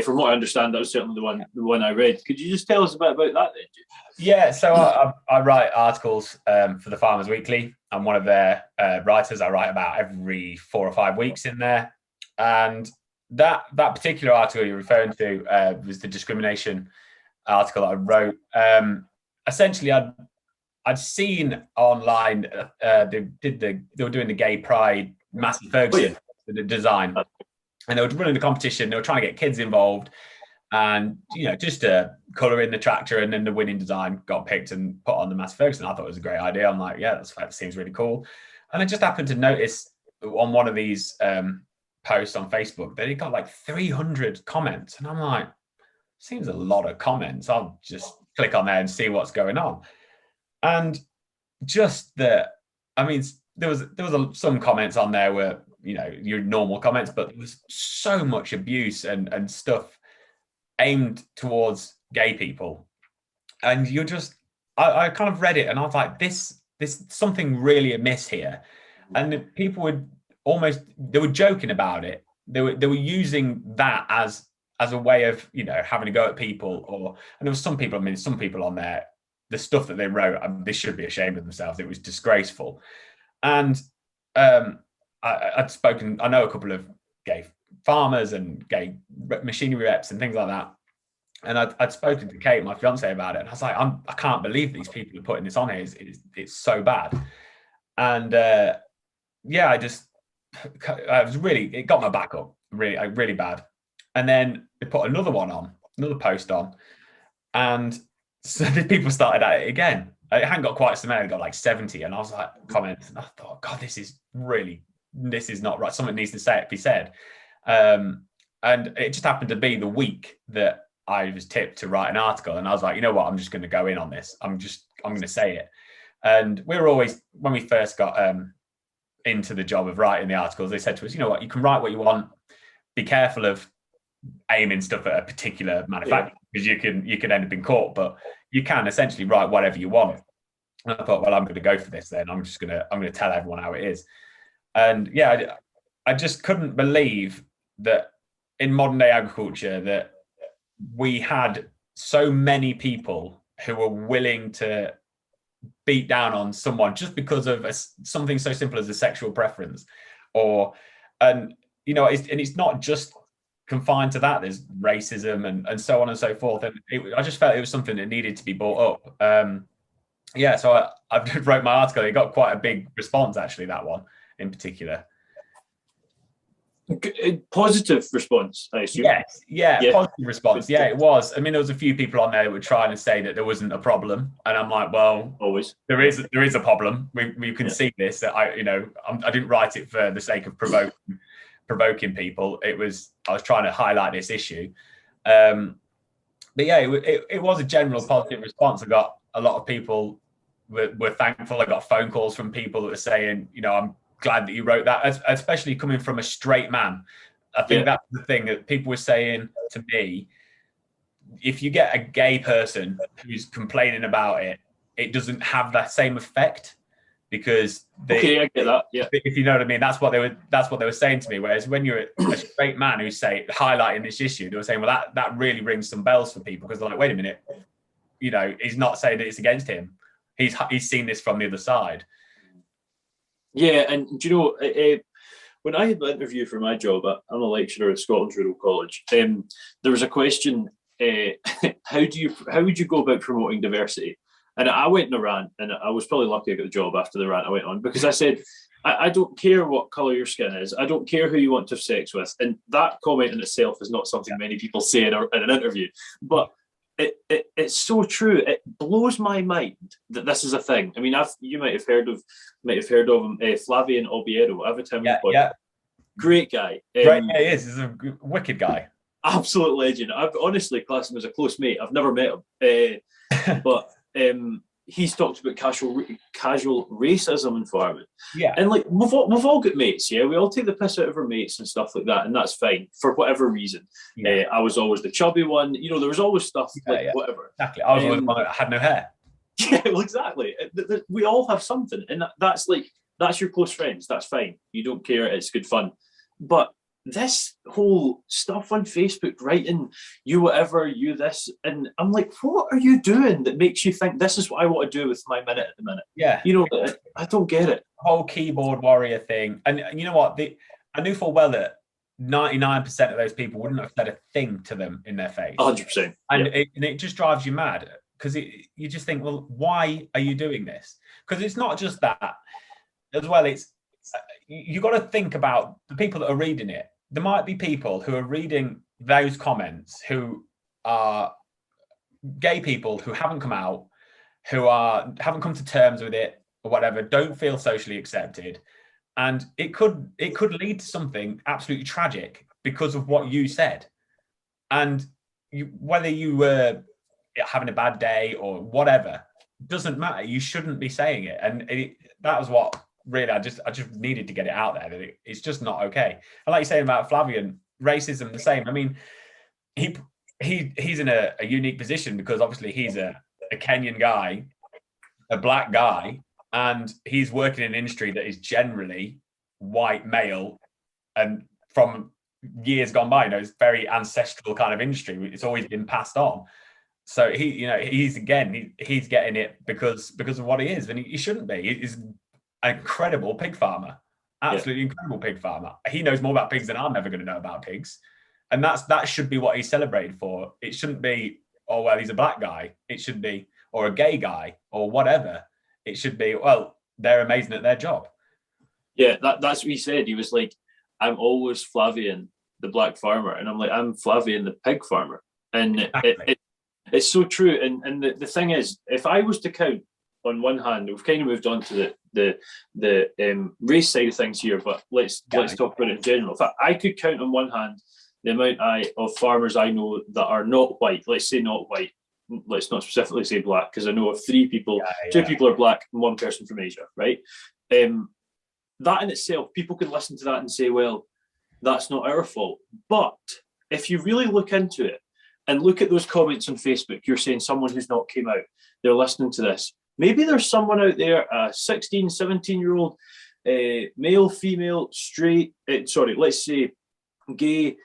From what I understand, that was certainly the one I read. Could you just tell us a bit about that then, James? Yeah, so I write articles for the Farmers Weekly. I'm one of their writers. I write about every 4 or 5 weeks in there, and that particular article you're referring to was the discrimination article that I wrote. Essentially, I'd seen online they were doing the Gay Pride Massey Ferguson the design, and they were running the competition. They were trying to get kids involved, and just to colour in the tractor, and then the winning design got picked and put on the Massey Ferguson. I thought it was a great idea. I'm like, yeah, that seems really cool. And I just happened to notice on one of these posts on Facebook that it got like 300 comments, and I'm like, seems a lot of comments. I'll just click on there and see what's going on. And just there was some comments on there where your normal comments, but there was so much abuse and stuff aimed towards gay people, and I kind of read it and I was like, this something really amiss here. And people they were joking about it. They were using that as a way of having a go at people, and there was some people on there, the stuff that they wrote, they should be ashamed of themselves. It was disgraceful. And I'd spoken, I know a couple of gay farmers and gay machinery reps and things like that, and I'd spoken to Kate, my fiance, about it, and I was like, I can't believe these people are putting this on here. It's so bad. And it got my back up really bad. And then they put another post on, and so the people started at it again. It hadn't got quite so many, it got like 70, and I was like, comments, and I thought, God, this is not right. Something needs to be said. And it just happened to be the week that I was tipped to write an article, and I was like, you know what, I'm just going to go in on this. I'm going to say it. And we were always, when we first got into the job of writing the articles, they said to us, you know what, you can write what you want. Be careful of aiming stuff at a particular manufacturer, because you can end up in court, but you can essentially write whatever you want. And I thought, well, I'm going to go for this then. I'm going to tell everyone how it is. And yeah, I just couldn't believe that in modern day agriculture that we had so many people who were willing to beat down on someone just because of something so simple as a sexual preference, and it's not just confined to that. There's racism and so on and so forth. And I just felt it was something that needed to be brought up. So I wrote my article. It got quite a big response, actually, that one in particular. Positive response, I assume. Yes, yeah, positive response. Yeah, it was. I mean, there was a few people on there that were trying to say that there wasn't a problem, and I'm like, well, always there is a problem. We can see this. I didn't write it for the sake of provoking people. I was trying to highlight this issue. But yeah, it was a general positive response. I got a lot of people were thankful. I got phone calls from people that were saying, I'm glad that you wrote that, especially coming from a straight man. I think that's the thing that people were saying to me. If you get a gay person who's complaining about it, it doesn't have that same effect, because I get that. Yeah, if you know what I mean, that's what they were saying to me. Whereas when you're a straight man who's highlighting this issue, they were saying, well, that really rings some bells for people, because they're like, wait a minute, he's not saying that it's against him. He's seen this from the other side. Yeah, and when I had my interview for my job, I'm a lecturer at Scotland's Rural College. There was a question: how would you go about promoting diversity? And I went in a rant, and I was probably lucky I got the job after the rant I went on, because I said, I don't care what colour your skin is. I don't care who you want to have sex with. And that comment in itself is not something many people say in an interview, but it's so true. It blows my mind that this is a thing. I mean, you might have heard of him, Flavian Obiero. I've had him. Great guy. Right, yeah, he is. He's a wicked guy. Absolute legend. I've honestly classed him as a close mate. I've never met him, but he's talked about casual racism in farming. Yeah, and like we've all got mates. Yeah, we all take the piss out of our mates and stuff like that, and that's fine for whatever reason. Yeah. I was always the chubby one. There was always stuff whatever. Exactly. I was always the one that had no hair. Yeah, well, exactly. We all have something, and that's your close friends. That's fine. You don't care. It's good fun, but this whole stuff on Facebook, writing you whatever, you this, and I'm like, what are you doing that makes you think this is what I want to do with my minute at the minute? Yeah, I don't get it. The whole keyboard warrior thing, and you know what? I knew full well that 99% of those people wouldn't have said a thing to them in their face. 100%, and it just drives you mad, because you just think, well, why are you doing this? Because it's not just that as well. It's you got to think about the people that are reading it. There might be people who are reading those comments who are gay people who haven't come out, who haven't come to terms with it or whatever, don't feel socially accepted, and it could lead to something absolutely tragic because of what you said. And whether you were having a bad day or whatever, doesn't matter. You shouldn't be saying it, and that was what. Really, I just needed to get it out there that it's just not okay. And like you're saying about Flavian, racism, the same. I mean, he's in a unique position, because obviously he's a Kenyan guy, a black guy, and he's working in an industry that is generally white male, and from years gone by, it's very ancestral kind of industry. It's always been passed on. So he's getting it because of what he is, and he shouldn't be. He's an incredible pig farmer, absolutely incredible pig farmer. He knows more about pigs than I'm ever going to know about pigs, and that should be what he's celebrated for. It shouldn't be, oh well, he's a black guy. It should be, or a gay guy, or whatever. It should be, well, they're amazing at their job. Yeah, that's what he said. He was like, I'm always Flavian, the black farmer, and I'm like, I'm Flavian, the pig farmer, and exactly. It's so true. And the thing is, if I was to count, on one hand, we've kind of moved on to the race side of things here, but let's talk about it in general. In fact, I could count on one hand the amount of farmers I know that are not white, let's say not white, let's not specifically say black, because I know of three people, two people are black and one person from Asia, right? That in itself, people can listen to that and say, well, that's not our fault. But if you really look into it and look at those comments on Facebook, you're saying someone who's not came out, they're listening to this. Maybe there's someone out there, a 16, 17-year-old, male, female, straight, let's say gay,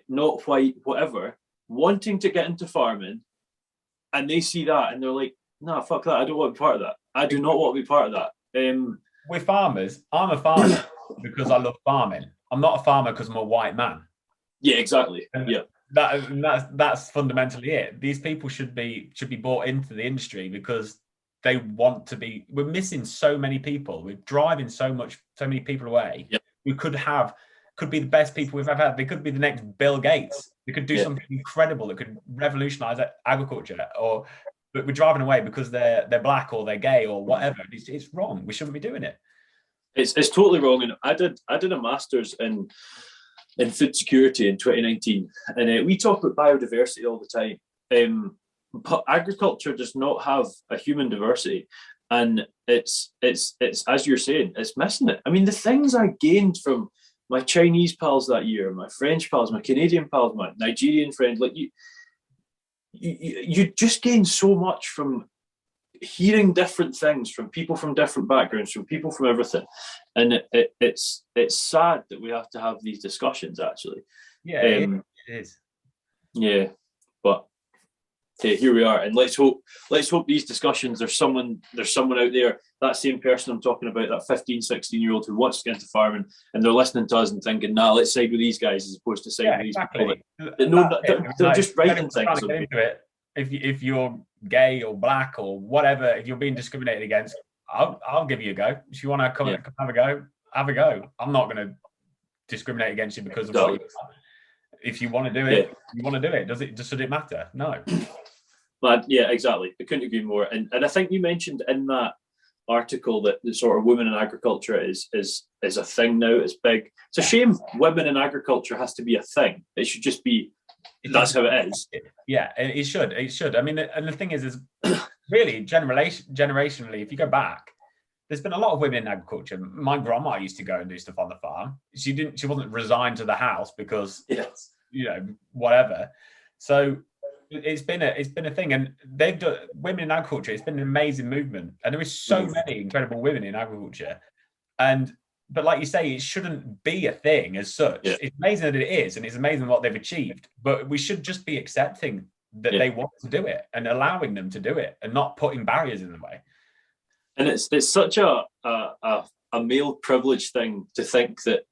not white, whatever, wanting to get into farming, and they see that and they're like, nah, fuck that, I don't want to be part of that. I do not want to be part of that. We're farmers. I'm a farmer because I love farming. I'm not a farmer because I'm a white man. Yeah, exactly. Yeah. That's fundamentally it. These people should be brought into the industry because they want to be. We're missing so many people. We're driving so many people away. Yep. We could be the best people we've ever had. They could be the next Bill Gates. They could do something incredible that could revolutionize agriculture. But we're driving away because they're black or they're gay or whatever. It's wrong. We shouldn't be doing it. It's totally wrong. And I did a master's in food security in 2019, and we talk about biodiversity all the time. But agriculture does not have a human diversity, and it's as you're saying, it's missing it. I mean, the things I gained from my Chinese pals that year, my French pals, my Canadian pals, my Nigerian friend, like you just gain so much from hearing different things from people from different backgrounds, from people from everything, and it's sad that we have to have these discussions. Actually, yeah, it is. Yeah, but here we are, and let's hope these discussions. There's someone out there, that same person I'm talking about, that 15, 16-year-old who wants to get into farming, and they're listening to us and thinking, nah, let's side with these guys as opposed to side with these people. They're just writing things. If you're gay or black or whatever, if you're being discriminated against, I'll give you a go. If you want to come have a go, have a go. I'm not going to discriminate against you because of what you are. If you want to do it, you want to do it. Does it matter? No. But yeah, exactly. I couldn't agree more. And I think you mentioned in that article that the sort of women in agriculture is a thing now. It's big. It's a shame women in agriculture has to be a thing. It should just be. That's how it is. Yeah, it should. I mean, and the thing is really generationally, if you go back, there's been a lot of women in agriculture. My grandma used to go and do stuff on the farm. She wasn't resigned to the house because whatever. So it's been a thing, and they've done women in agriculture. It's been an amazing movement, and there is so many incredible women in agriculture. But like you say, it shouldn't be a thing as such. Yeah. It's amazing that it is, and it's amazing what they've achieved. But we should just be accepting that they want to do it and allowing them to do it, and not putting barriers in the way. And it's such a male privilege thing to think that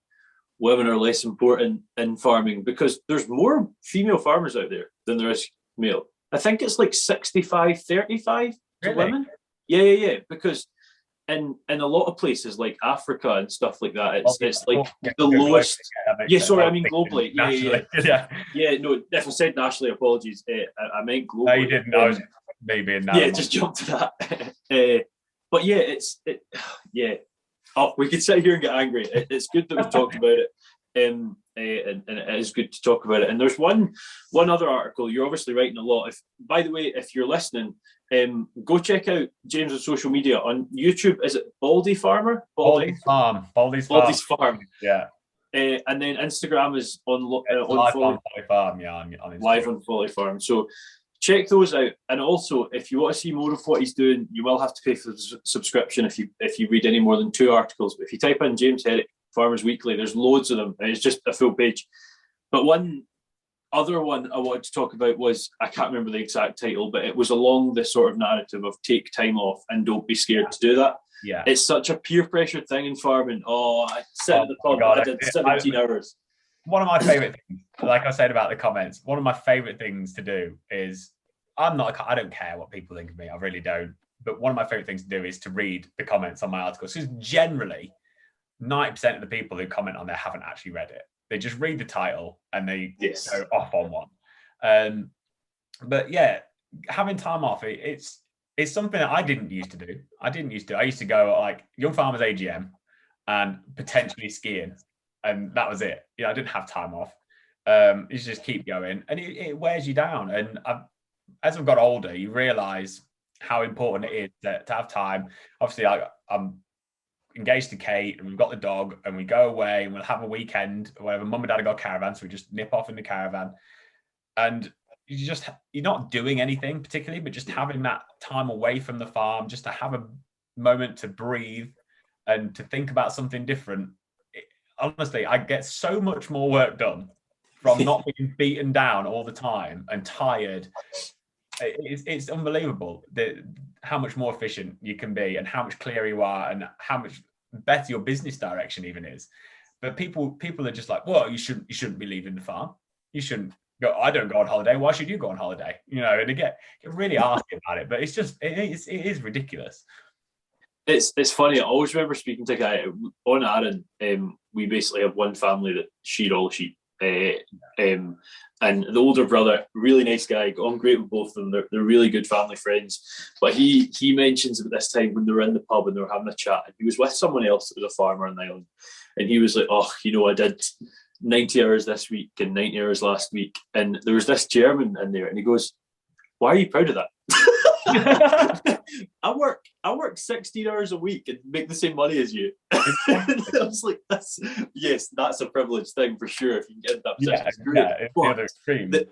women are less important in farming, because there's more female farmers out there than there is male. I think it's like 65-35 to women. Yeah. Because in a lot of places like Africa and stuff like that, it's like the lowest. I mean globally. Yeah. No, if I said nationally, apologies. I meant globally. No, you didn't. I was maybe in that. Yeah, just jump to that. But yeah, Oh, we could sit here and get angry. It's good that we've talked about it, and it is good to talk about it. And there's one other article. You're obviously writing a lot. By the way, if you're listening, go check out James on social media on YouTube. Is it Baldy Farmer? Baldy's Farm. Yeah. And then Instagram is on Folly Farm. Yeah, on Instagram. Live on Folly Farm. So check those out. And also, if you want to see more of what he's doing, you will have to pay for the subscription if you read any more than 2 articles. But if you type in James Herrick Farmers Weekly, there's loads of them, and it's just a full page. But one other one I wanted to talk about was, I can't remember the exact title, but it was along this sort of narrative of take time off and don't be scared to do that. Yeah, it's such a peer pressure thing in farming. I sat in the pub, I did 17 hours. One of my favorite things, like I said about the comments, one of my favorite things to do is, I don't care what people think of me, I really don't. But one of my favorite things to do is to read the comments on my articles, because generally 90% of the people who comment on there haven't actually read it. They just read the title and they go off on one. But yeah, having time off, it's something that I didn't used to do. I used to go like Young Farmers AGM and potentially skiing, and that was it. I didn't have time off. You just keep going, and it wears you down. And as I've got older, you realise how important it is to have time. Obviously, I'm engaged to Kate, and we've got the dog, and we go away, and we'll have a weekend or whatever. Mum and Dad have got a caravan, so we just nip off in the caravan, and you're not doing anything particularly, but just having that time away from the farm, just to have a moment to breathe and to think about something different. Honestly, I get so much more work done from not being beaten down all the time and tired. It's unbelievable how much more efficient you can be, and how much clearer you are, and how much better your business direction even is. But people are just like, well, you shouldn't be leaving the farm. You shouldn't go. I don't go on holiday. Why should you go on holiday? And they get really arsy about it. But it's just it is ridiculous. It's funny. I always remember speaking to a guy on Arran. We basically have one family that shear all the sheep. And the older brother, really nice guy, got on great with both of them. They're really good family friends. But he mentions about this time when they were in the pub and they were having a chat, and he was with someone else that was a farmer on the island, and he was like, oh, I did 90 hours this week and 90 hours last week, and there was this German in there, and he goes, why are you proud of that? I work 16 hours a week and make the same money as you. I was like, that's a privileged thing for sure. If you can get in that position, it's great. It's the other extreme. The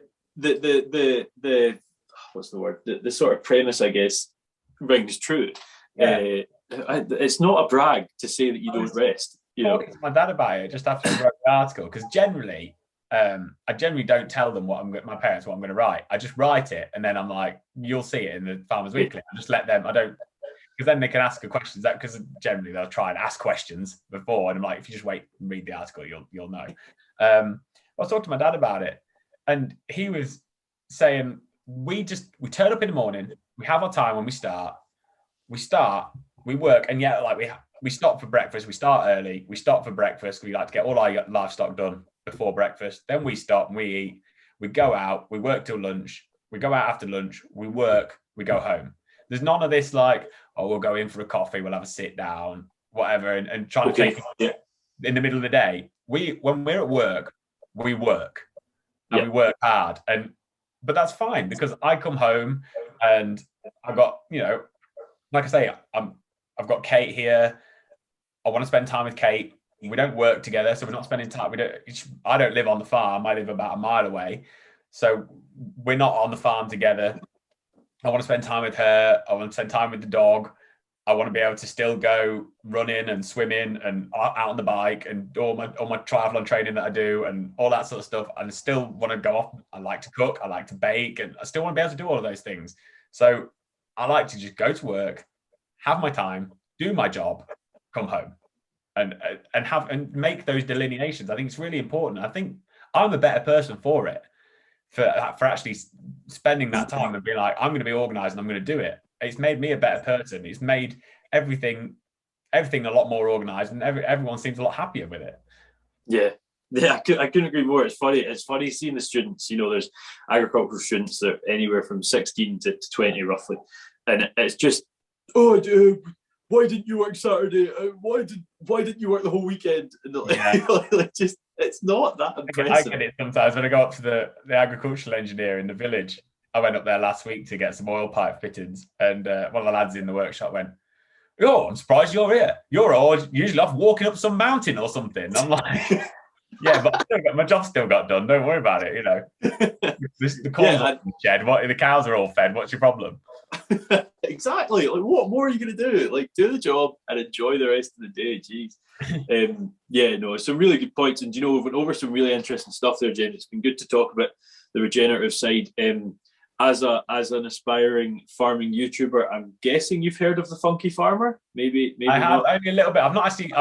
what's the word? The sort of premise, I guess, rings true. Yeah. It's not a brag to say that you don't rest. Talking to my dad about it just after I wrote the article, because generally, I generally don't tell them my parents what I'm going to write. I just write it, and then I'm like, you'll see it in the Farmers Weekly. I just let them. I don't, because then they can ask a question. Because generally they'll try and ask questions before, and I'm like, if you just wait and read the article, you'll know. I was talking to my dad about it, and he was saying we turn up in the morning, we have our time when we start, we work, and we stop for breakfast. We start early. We stop for breakfast. We like to get all our livestock done before breakfast. Then we stop and we eat. We go out. We work till lunch. We go out after lunch. We work. We go home. There's none of this like, oh, we'll go in for a coffee. We'll have a sit down, whatever, and trying to take it in the middle of the day. When we're at work, we work and we work hard. But that's fine, because I come home and I've got, like I say, I've got Kate here. I want to spend time with Kate. We don't work together, so we're not spending time. I don't live on the farm. I live about a mile away, so we're not on the farm together. I want to spend time with her. I want to spend time with the dog. I want to be able to still go running and swimming and out on the bike and all my triathlon training that I do and all that sort of stuff. And I still want to go off. I like to cook. I like to bake, and I still want to be able to do all of those things. So I like to just go to work, have my time, do my job, come home, and make those delineations. I think it's really important. I think I'm a better person for it, for actually spending that time and being like, I'm going to be organized and I'm going to do it. It's made me a better person. It's made everything a lot more organized, and everyone seems a lot happier with it. Yeah, I couldn't agree more. It's funny seeing the students. There's agricultural students that are anywhere from 16 to 20 roughly, and it's just, why didn't you work Saturday? Why didn't you work the whole weekend? And it's not that impressive. I get it sometimes when I go up to the agricultural engineer in the village. I went up there last week to get some oil pipe fittings, and one of the lads in the workshop went, I'm surprised you're here. You're all usually off walking up some mountain or something. I'm like, yeah, but my job still got done. Don't worry about it. The corn's in the shed. The cows are all fed. What's your problem? Exactly. Like, what more are you going to do? Like, do the job and enjoy the rest of the day. Jeez. Some really good points. And we've went over some really interesting stuff there, James. It's been good to talk about the regenerative side. As an aspiring farming YouTuber, I'm guessing you've heard of the Funky Farmer. Maybe I have, only a little bit. I've not actually.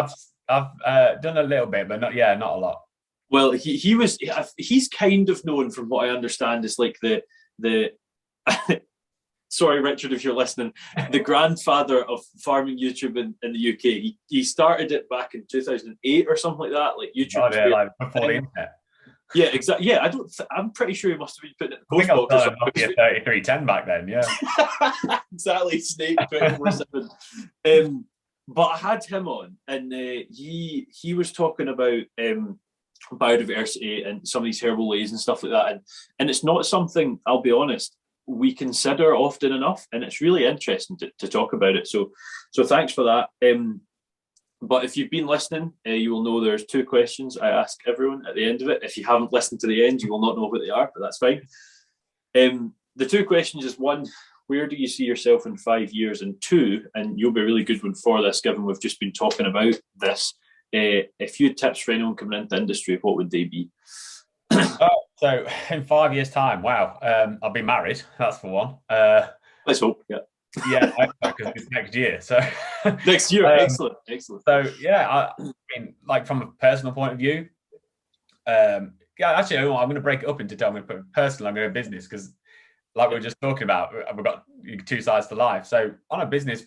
I've done a little bit, but not a lot. Well, he's kind of known, from what I understand, as like the sorry, Richard, if you're listening, the grandfather of farming YouTube in the UK. He started it back in 2008 or something like that. Like YouTube, like before the internet. Yeah, exactly. Yeah, I'm pretty sure he must have been putting it in the post box. I think I was 3310 back then. Yeah, exactly. Snake 24/7. But I had him on, and he was talking about biodiversity and some of these herbal leaves and stuff like that. And it's not something, I'll be honest, we consider often enough, and it's really interesting to talk about it. So thanks for that. But if you've been listening, you will know there's 2 questions I ask everyone at the end of it. If you haven't listened to the end, you will not know what they are, but that's fine. The 2 questions is, 1, where do you see yourself in 5 years? And 2, and you'll be a really good one for this, given we've just been talking about this, if you had tips for anyone coming into the industry, what would they be? So in 5 years' time, wow, I'll be married. That's for one. Let's hope, yeah. Yeah, because it's next year. So next year, excellent. So yeah, I mean, like from a personal point of view, yeah, actually, I'm going to break it up into 2. I'm going to put personal, I'm going to business, because like we were just talking about, we've got 2 sides to life. So on a business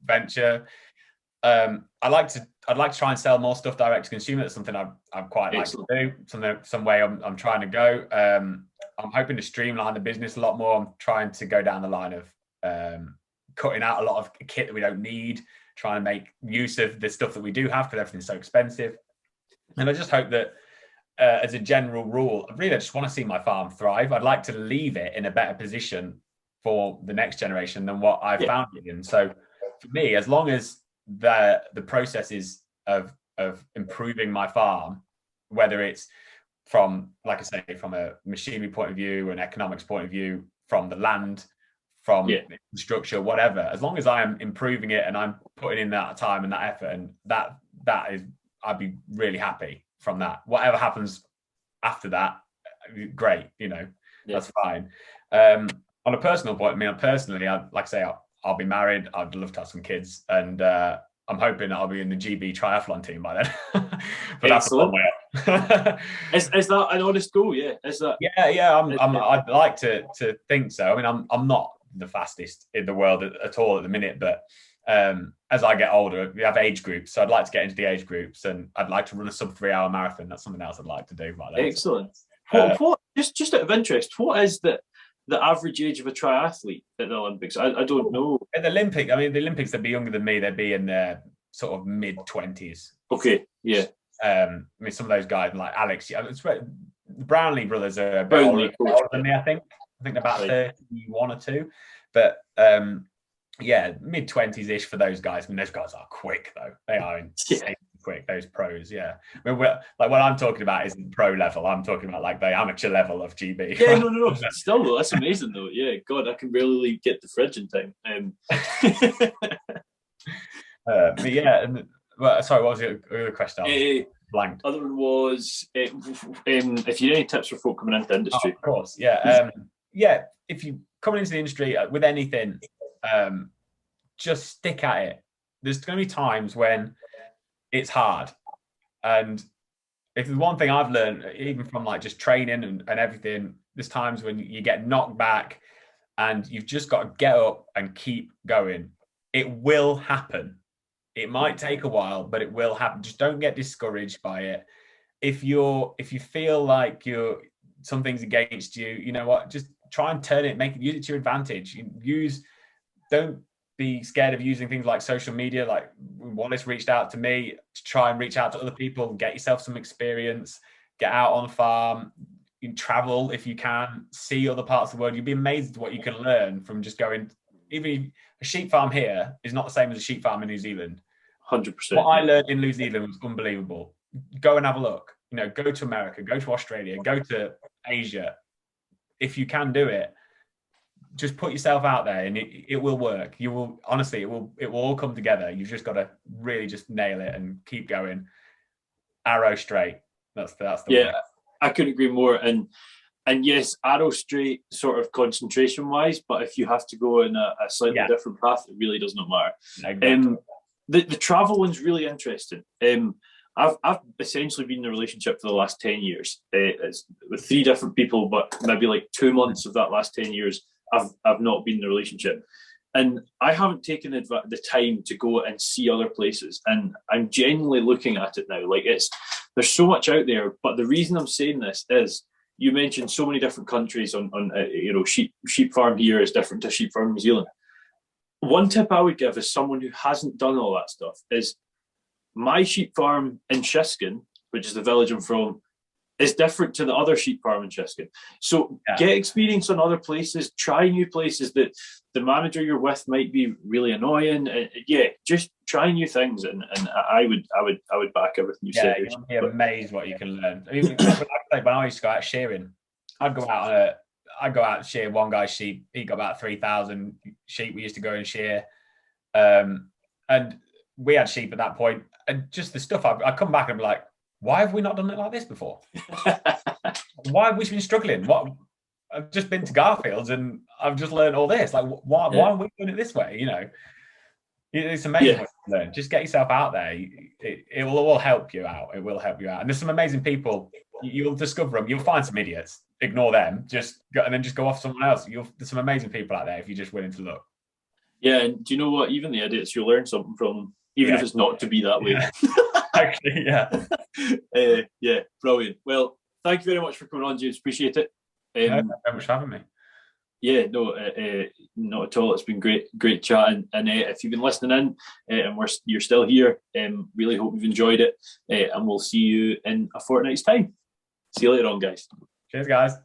venture, I'd like to try and sell more stuff direct to consumer. That's something I'd quite like to do. Some way I'm trying to go. I'm hoping to streamline the business a lot more. I'm trying to go down the line of cutting out a lot of kit that we don't need, trying to make use of the stuff that we do have, because everything's so expensive. And I just hope that as a general rule, I just want to see my farm thrive. I'd like to leave it in a better position for the next generation than what I found it in. So for me, as long as the processes of improving my farm, whether it's from, like I say, from a machinery point of view, an economics point of view, from the land, from the structure, whatever, as long as I am improving it and I'm putting in that time and that effort, and that is, I'd be really happy from that. Whatever happens after that, great, that's fine. On a personal point, I mean, personally, like I say, I'll be married. I'd love to have some kids, and I'm hoping I'll be in the GB triathlon team by then. But that's a long way up. Is that an honest goal? Yeah, is that? Yeah. I'd like to think so. I mean, I'm not the fastest in the world at all at the minute, but as I get older, we have age groups, so I'd like to get into the age groups, and I'd like to run a sub 3 hour marathon. That's something else I'd like to do by then. Excellent. What just out of interest, what is the average age of a triathlete at the Olympics? I don't know. At the Olympics, they'd be younger than me. They'd be in their sort of mid-20s. Okay, yeah. I mean, some of those guys like Alex, the Brownlee brothers are a bit older than me, I think. I think about 31 or 2. But yeah, mid-20s-ish for those guys. I mean, those guys are quick, though. They are insane quick, those pros, yeah. I mean, like what I'm talking about isn't pro level. I'm talking about like the amateur level of GB. Yeah, no. Still, though, that's amazing, though. Yeah, God, I can barely get the fridge in time. But yeah, sorry, what was the other question? Blanked. Other one was if you had any tips for folk coming into the industry. Of course, yeah. Yeah, if you coming into the industry with anything, just stick at it. There's going to be times when it's hard, and if there's one thing I've learned, even from like just training and everything, there's times when you get knocked back, and you've just got to get up and keep going. It will happen. It might take a while, but it will happen. Just don't get discouraged by it. If you feel like something's against you, you know what? Just try and turn it, use it to your advantage. Don't be scared of using things like social media. Like Wallace reached out to me to try and reach out to other people and get yourself some experience. Get out on the farm. You can travel if you can. See other parts of the world. You'd be amazed at what you can learn from just going. Even a sheep farm here is not the same as a sheep farm in New Zealand. 100%. What I learned in New Zealand was unbelievable. Go and have a look. Go to America, go to Australia, go to Asia. If you can do it, just put yourself out there, and it will work. You will, honestly, it will all come together. You've just got to really just nail it and keep going. Arrow straight. That's the way. I couldn't agree more. And yes, arrow straight sort of concentration wise, but if you have to go in a slightly different path, it really does not matter. Exactly. The travel one's really interesting. I've essentially been in a relationship for the last 10 years. It's with 3 different people, but maybe like 2 months of that last 10 years, I've not been in a relationship. And I haven't taken the time to go and see other places. And I'm genuinely looking at it now. Like there's so much out there. But the reason I'm saying this is you mentioned so many different countries on sheep farm here is different to sheep farm in New Zealand. One tip I would give as someone who hasn't done all that stuff is my sheep farm in Shiskin, which is the village I'm from, is different to the other sheep farm in Chiskin. So get experience on other places, try new places that the manager you're with might be really annoying. Just try new things, and I would back everything you said. You'll be amazed what you can learn. I mean, when I used to go out shearing, I'd go out and shear one guy's sheep. He got about 3,000 sheep. We used to go and shear, and we had sheep at that point. And just the stuff, I come back and be like, why have we not done it like this before? Why have we been struggling? I've just been to Garfield's and I've just learned all this. Like, why are we doing it this way? You know, it's amazing what you learn. Just get yourself out there. It will help you out. It will help you out. And there's some amazing people. You'll discover them. You'll find some idiots. Ignore them. And then just go off someone else. There's some amazing people out there if you're just willing to look. Yeah, and do you know what? Even the idiots, you'll learn something from them, even if it's not to be that way. Actually, brilliant. Well, thank you very much for coming on, James. Appreciate it. Thank you very much for having me. Yeah, no, not at all. It's been great chatting. And if you've been listening in and you're still here, really hope you've enjoyed it. And we'll see you in a fortnight's time. See you later on, guys. Cheers, guys.